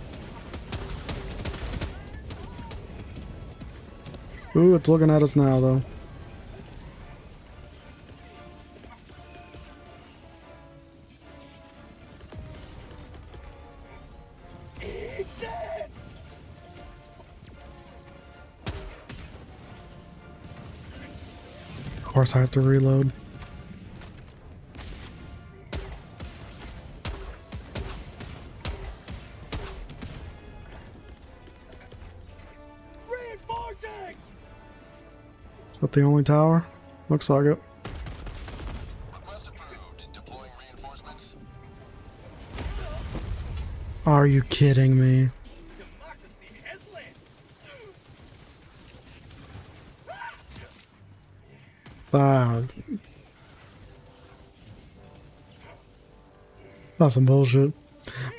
Ooh, it's looking at us now, though. Of course, I have to reload. Is that the only tower? Looks like it. Request approved. Deploying reinforcements. Are you kidding me? Ah. That's some bullshit.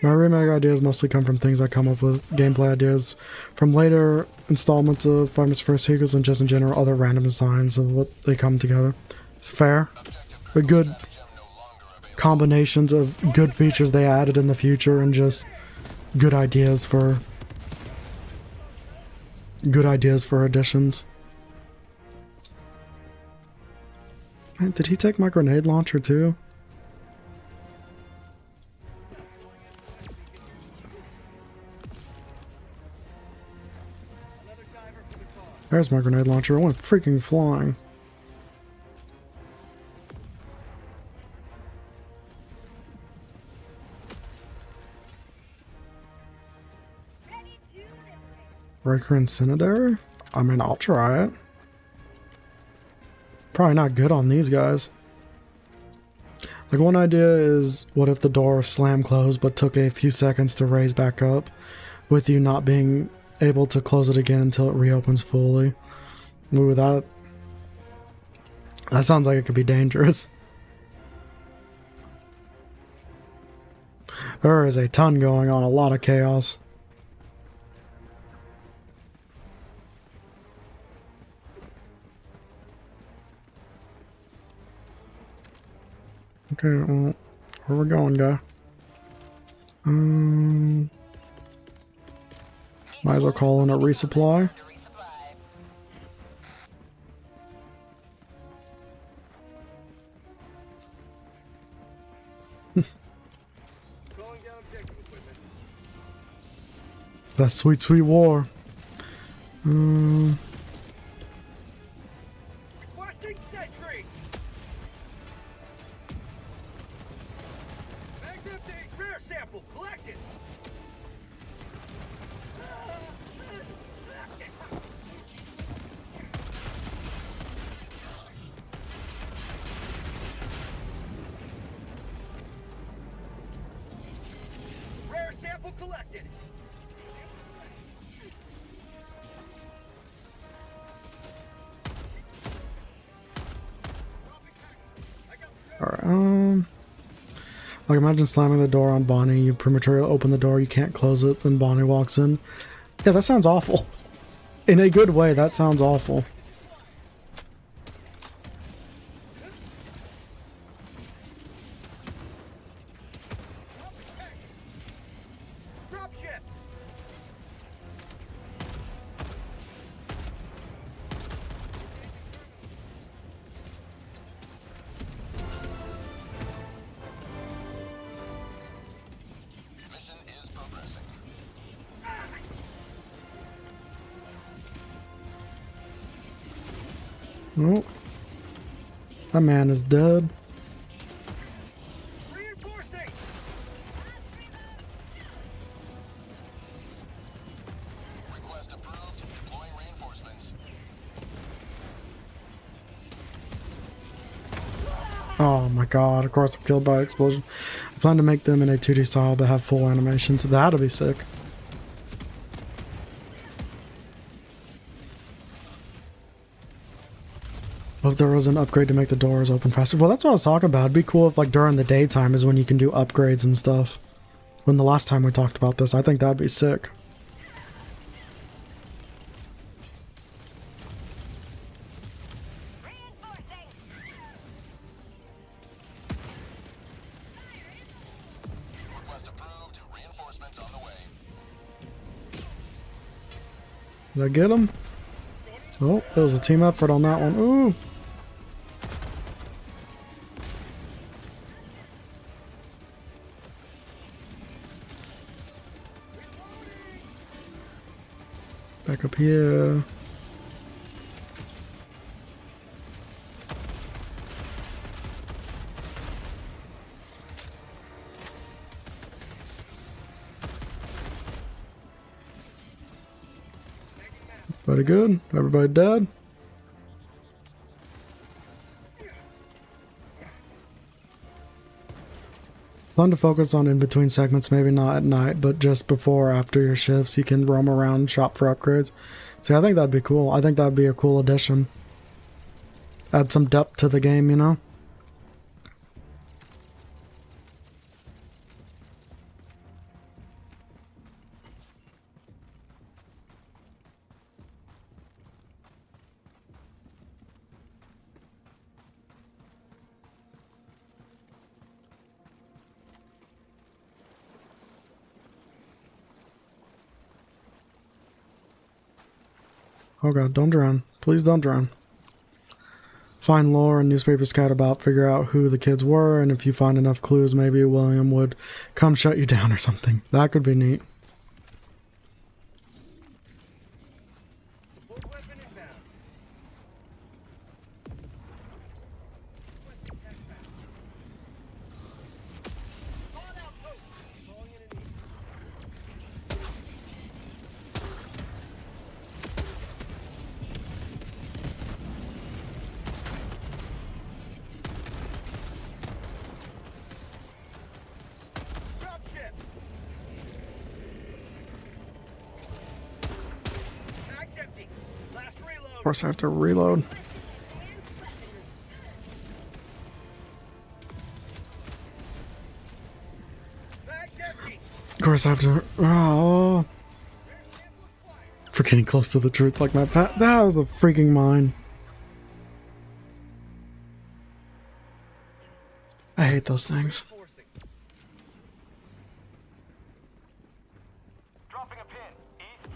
My remake ideas mostly come from things I come up with, gameplay ideas from later installments of Five Nights at Freddy's sequels, and just in general other random designs of what they come together. It's fair. But good combinations of good features they added in the future and just good ideas for additions. Man, did he take my grenade launcher too? There's my grenade launcher. I went freaking flying. Breaker Incendiary? I mean, I'll try it. Probably not good on these guys. Like, one idea is, what if the door slammed closed but took a few seconds to raise back up, with you not being able to close it again until it reopens fully? Ooh, that sounds like it could be dangerous. There is a ton going on, a lot of chaos. Okay, well, where we going, guy? Might as well call in a resupply. That sweet, sweet war. Requesting sentry. Magnificent rare sample collected. Rare sample collected. Alright, like imagine slamming the door on Bonnie, you prematurely open the door, you can't close it, then Bonnie walks in. Yeah, that sounds awful. In a good way, that sounds awful. Dropship. Mission is progressing. Oh. That man is dead. Reinforcing. Request approved. Deploying reinforcements. Oh my god, of course I'm killed by explosion. I plan to make them in a 2D style but have full animations. That'll be sick. What if there was an upgrade to make the doors open faster? Well, that's what I was talking about. It'd be cool if, like, during the daytime is when you can do upgrades and stuff. When the last time we talked about this, I think that'd be sick. Request approved. Reinforcements. Did I get him? Oh, it was a team effort on that one. Ooh! Back up here. Everybody good? Everybody dead? Fun to focus on in between segments, maybe not at night, but just before or after your shifts, you can roam around and shop for upgrades. See, I think that'd be cool. I think that'd be a cool addition. Add some depth to the game, you know? Oh god, don't drown. Please don't drown. Find lore and newspaper scat about, figure out who the kids were, and if you find enough clues, maybe William would come shut you down or something. That could be neat. Support weapon inbound. Call out post. Calling in an drop ship. Mag's empty. Last reload. Of course I have to reload. Mag's empty. Of course I have to... Oh... For getting close to the truth like my pat. That was a freaking mine. I hate those things. Forcing. Dropping a pin. East.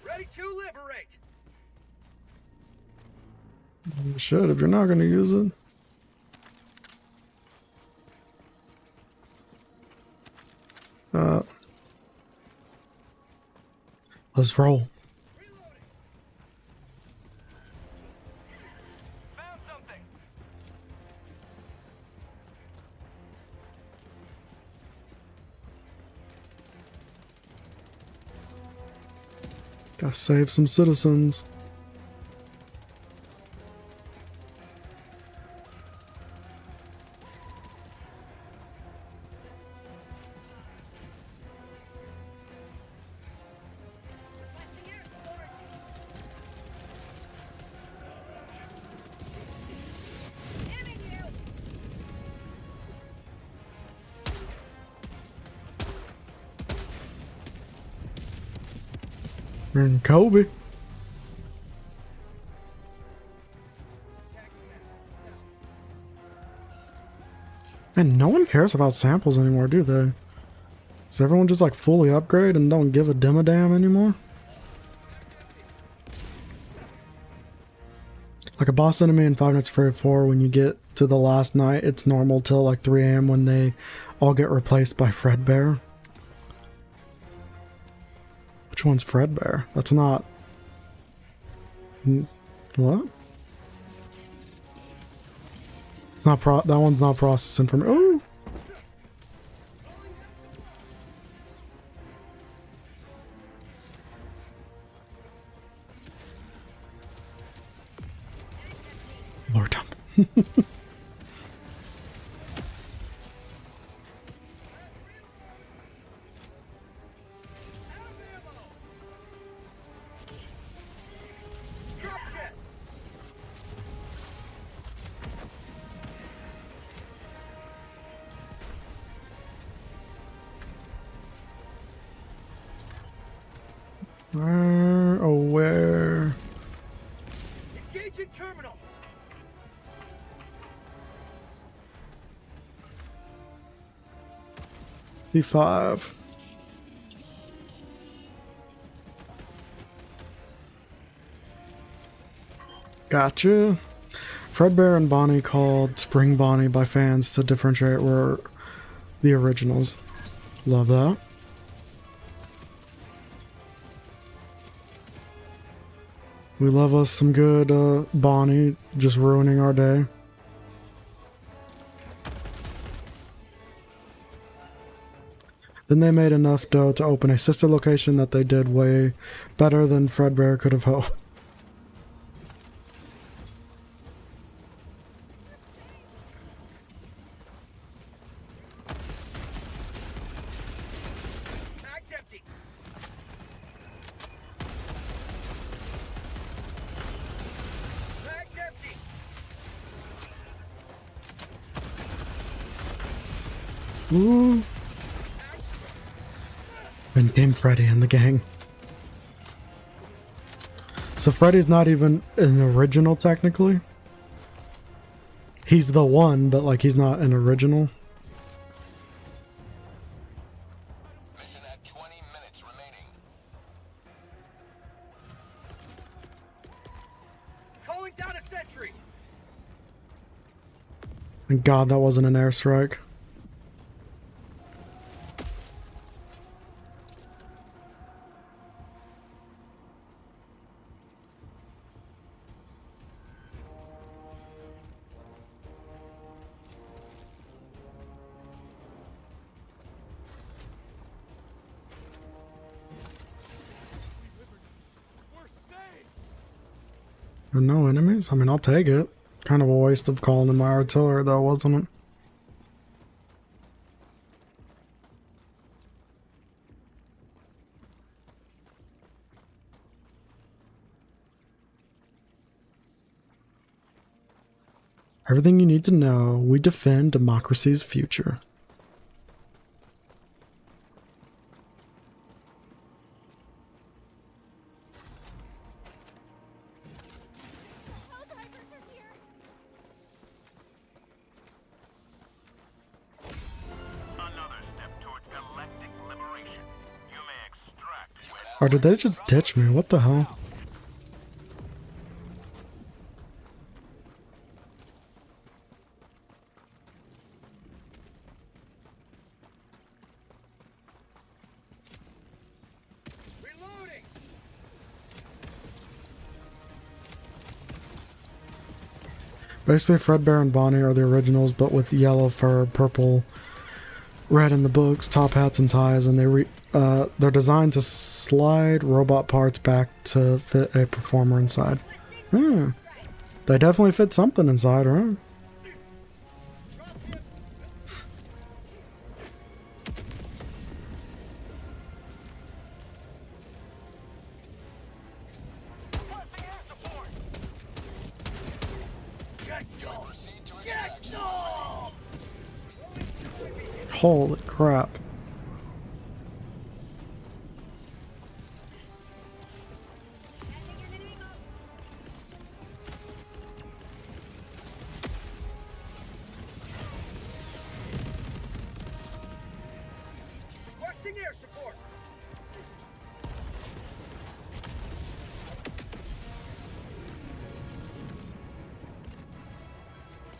Ready to liberate. You should if you're not going to use it. Let's roll. Found something. Gotta save some citizens. We're in Kobe. And no one cares about samples anymore, do they? Does everyone just like fully upgrade and don't give a damn anymore? Like a boss enemy in Five Nights at Freddy's 4, when you get to the last night, it's normal till like 3 AM when they all get replaced by Fredbear. Which one's Fredbear? That's not... What? It's not that one's not processing for me. Oh! Lore dump. Where? Oh, where? Engaging terminal. B5. Gotcha. Fredbear and Bonnie called Spring Bonnie by fans to differentiate were the originals. Love that. We love us some good Bonnie just ruining our day. Then they made enough dough to open a sister location that they did way better than Fredbear could have hoped. Mag's empty. Mag's empty. Ooh. Then came Freddy and the gang. So Freddy's not even an original technically. He's the one, but like he's not an original. Mission at 20 minutes remaining. Calling down a sentry. Thank God that wasn't an airstrike. And no enemies? I mean, I'll take it. Kind of a waste of calling in my artillery though, wasn't it? Everything you need to know. We defend democracy's future. Helldivers are here! Another step towards galactic liberation. You may extract. Or did they just ditch me? What the hell? Reloading. Basically, Fredbear and Bonnie are the originals, but with yellow fur, purple, red in the books, top hats and ties, and they're designed to slide robot parts back to fit a performer inside. Hmm. They definitely fit something inside, right? Requesting air support. Get some. Proceed to Get extraction. some. Holy crap. Requesting air support.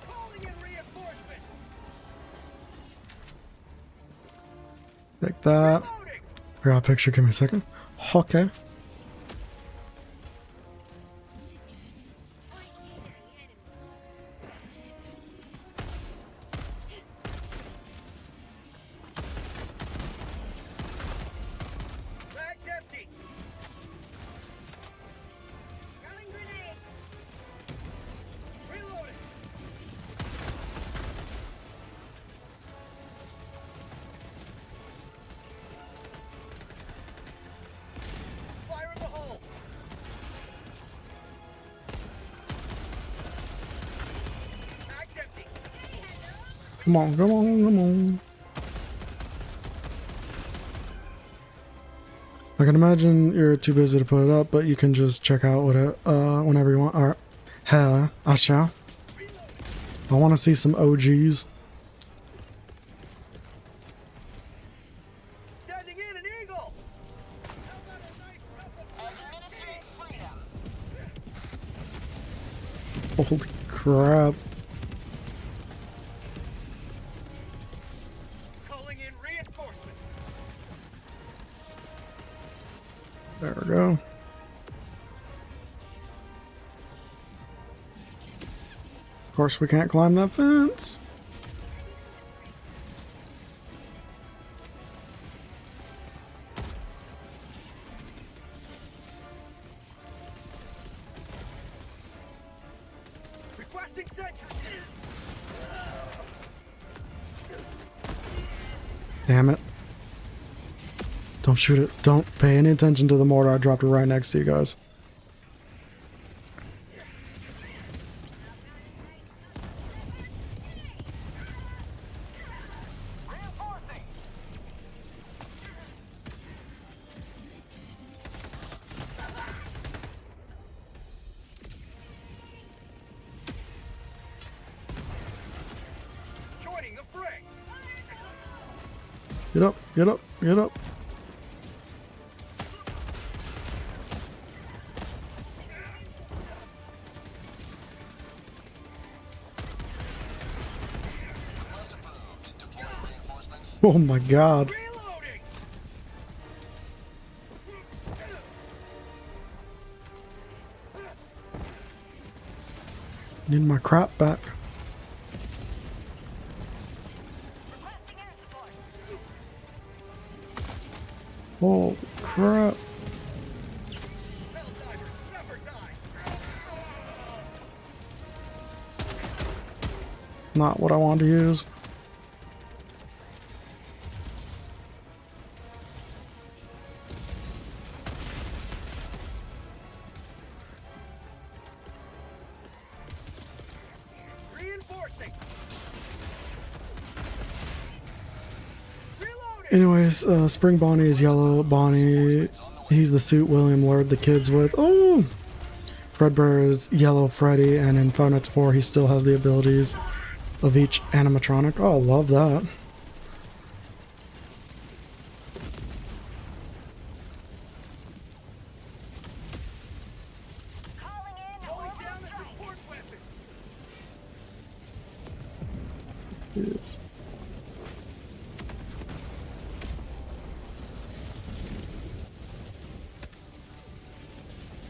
Calling in reinforcements. Take that. Loading. I got a picture, give me a second. Okay. Mag's empty. Throwing grenade! Reloading. Fire in the hole. Mag's empty. Come on, come on, come on. I can imagine you're too busy to put it up, but you can just check out what it, whenever you want. Alright. Hell, I shall. I want to see some OGs. crap. Calling in reinforcements. There we go. Of course, we can't climb that fence. Requesting sentry. Damn it. Don't shoot it. Don't pay any attention to the mortar. I dropped it right next to you guys. Reinforcing. Joining the fray. Get up, get up, get up. Request approved. Deploying reinforcements. Oh my god. Reloading. Need my crap back. Requesting air support. Oh crap. Helldivers never die. It's not what I wanted to use. Reinforcing. Reloading. Anyways, Spring Bonnie is yellow. Bonnie, he's the suit William lured the kids with. Oh! Fredbear is yellow Freddy, and in Five Nights at 4 he still has the abilities of each animatronic. Oh, love that. Calling in Calling orbital down the strike. support weapon. Yes.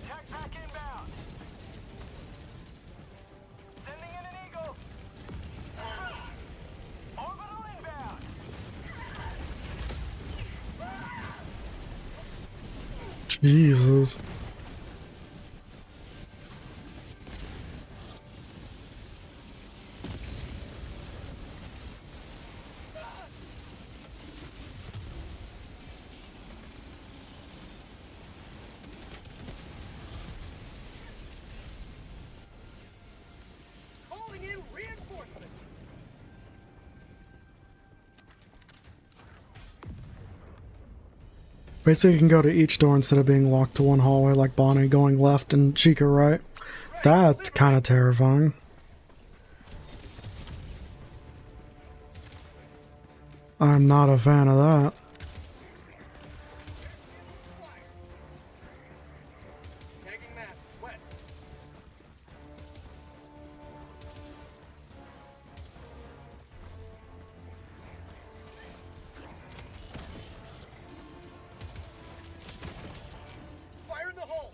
Tech pack inbound. Sending in an eagle. Orbital inbound. Jesus. Calling in reinforcements. Basically, you can go to each door instead of being locked to one hallway like Bonnie going left and Chica right. That's kind of terrifying. I'm not a fan of that. Tagging map. West. Fire in the hole.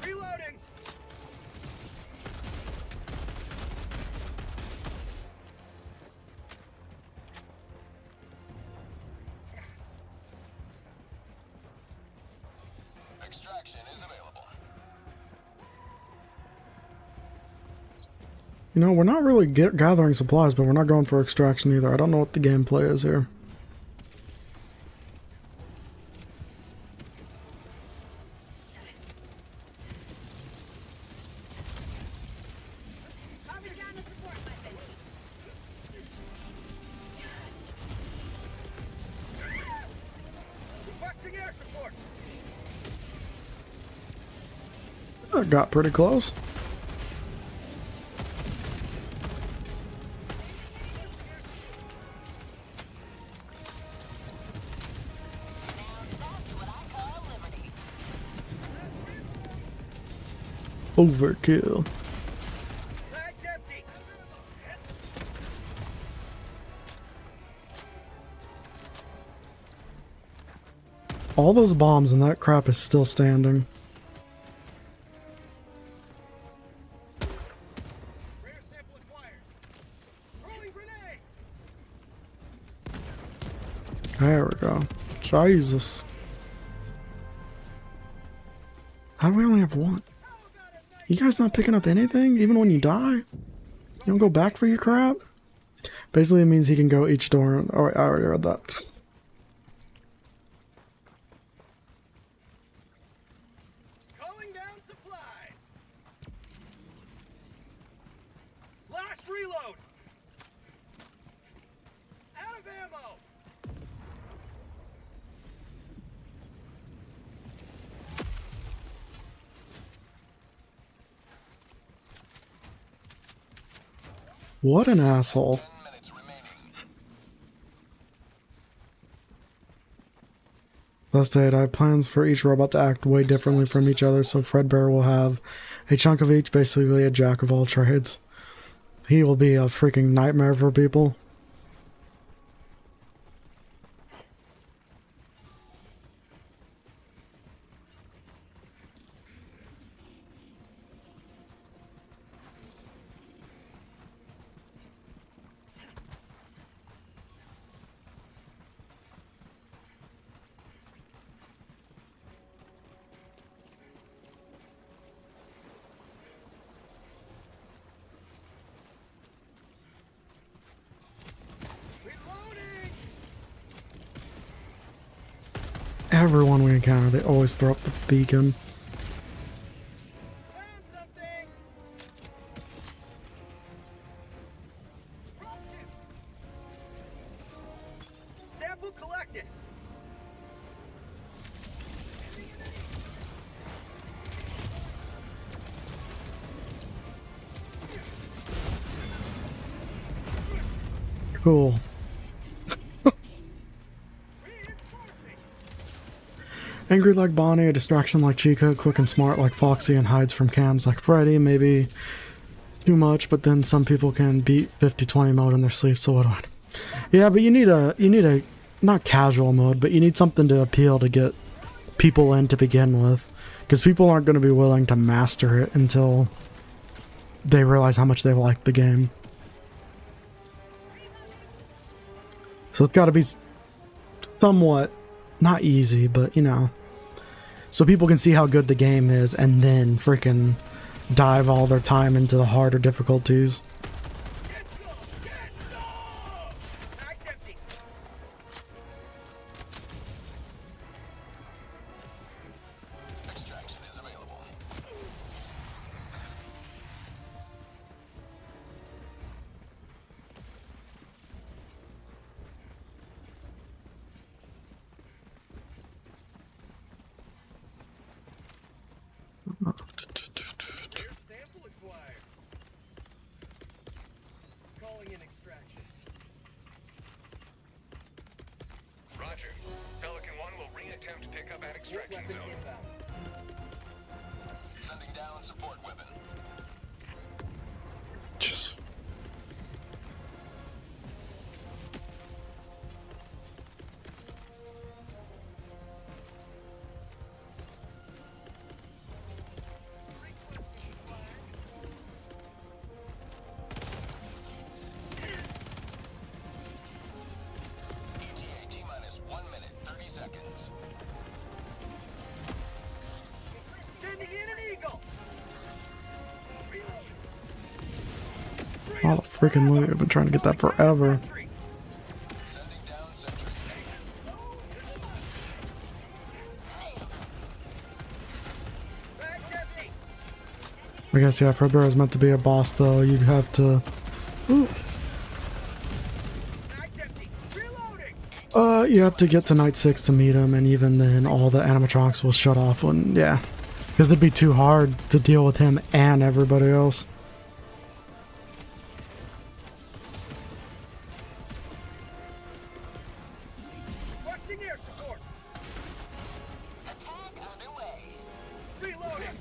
Reloading. Extraction is available. You know, we're not really gathering supplies, but we're not going for extraction either. I don't know what the gameplay is here. Calling down the support weapon. Requesting air support. That got pretty close. Now that's what I call Overkill. Bag's empty. All those bombs and that crap is still standing. Rare sample acquired. Throwing grenade. There we go. Jesus. How do we only have one? You guys not picking up anything? Even when you die? You don't go back for your crap? Basically it means he can go each door. Oh, I already read that. Calling down supplies. Last reload. Out of ammo. What an asshole. 10 minutes remaining. Thus stated, I have plans for each robot to act way differently from each other, so Fredbear will have a chunk of each, basically a jack of all trades. He will be a freaking nightmare for people. Reloading. Everyone we encounter, they always throw up the beacon. Found something. Dropship. Sample collected. Cool. Angry like Bonnie, a distraction like Chica, quick and smart like Foxy, and hides from cams like Freddy. Maybe too much, but then some people can beat 50-20 mode in their sleep, so what do I do? Yeah, but you need a not casual mode, but you need something to appeal to get people in to begin with, because people aren't going to be willing to master it until they realize how much they like the game. So it's got to be somewhat, not easy, but you know, so people can see how good the game is and then freaking dive all their time into the harder difficulties. Bag's empty. Extraction is available. Sample acquired. Calling in extraction. Roger. Pelican 1 will re-attempt pickup at extraction Weapon zone. inbound. Sending down support weapon. Just ETA T-minus 1 minute, 30 seconds. Sending in an eagle. all the freaking loot. I've been trying to get that forever. Sentry. Sending down sentry. Bag's empty. I guess yeah, Fredbear is meant to be a boss though. You have to. Ooh. Bag's empty. Reloading. You have to get to night 6 to meet him, and even then, all the animatronics will shut off when, yeah. Because it'd be too hard to deal with him and everybody else. Requesting air support. Attack underway. Reloading.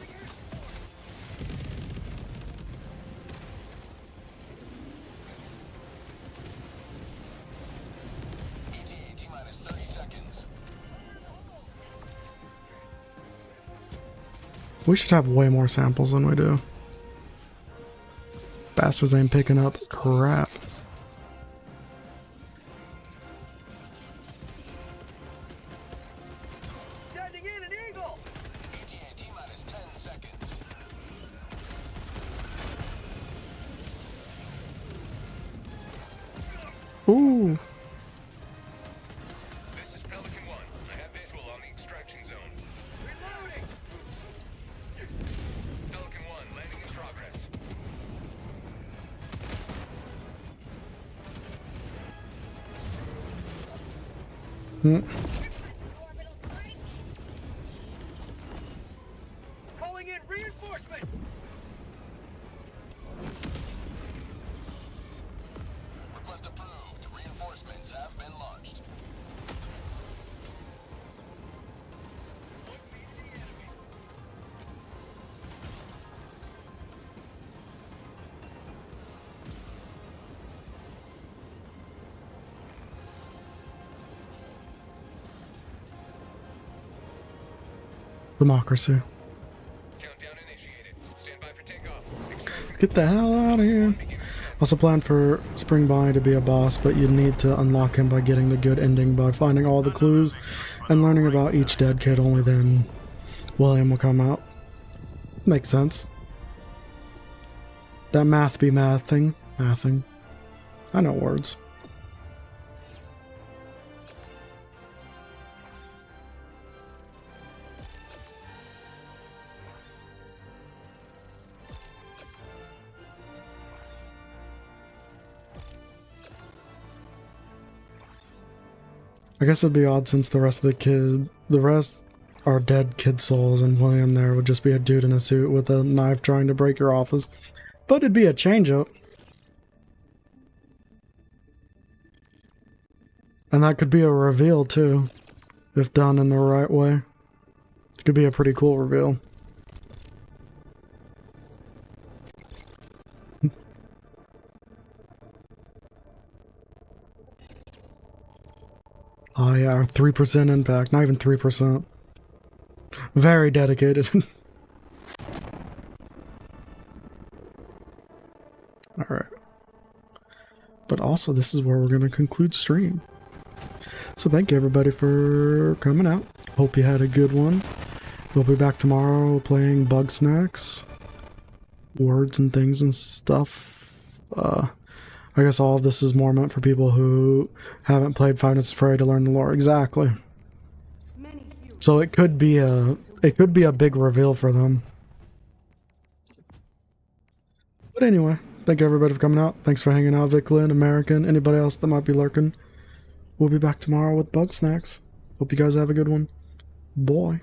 We should have way more samples than we do. Bastards ain't picking up crap. Sending in an eagle! ETA T-minus 10 seconds. Ooh. This is Pelican 1. I have visual on the extraction zone. Reloading! Pelican 1, landing in progress. Orbital sight! Calling in reinforcements! Request approved. Reinforcements have been launched. Democracy. Countdown initiated. Stand by for takeoff. Extraction Get the hell out of here. Also planned for Spring Bonnie to be a boss, but you need to unlock him by getting the good ending by finding all the clues and learning about each dead kid. Only then William will come out. Makes sense. That math be mathing. Mathing. I know words. I guess it'd be odd since the rest are dead kid souls, and William there would just be a dude in a suit with a knife trying to break your office. But it'd be a change up. And that could be a reveal too, if done in the right way. It could be a pretty cool reveal. Oh yeah, 3% impact, not even 3%. Very dedicated. Alright. But also, this is where we're going to conclude stream. So thank you everybody for coming out. Hope you had a good one. We'll be back tomorrow playing Bug Snacks. Words and things and stuff. I guess all of this is more meant for people who haven't played Five Nights at Freddy to learn the lore. Exactly. So it could be a big reveal for them. But anyway, thank you everybody for coming out. Thanks for hanging out, Viclin, American, anybody else that might be lurking. We'll be back tomorrow with Bug Snacks. Hope you guys have a good one. Bye.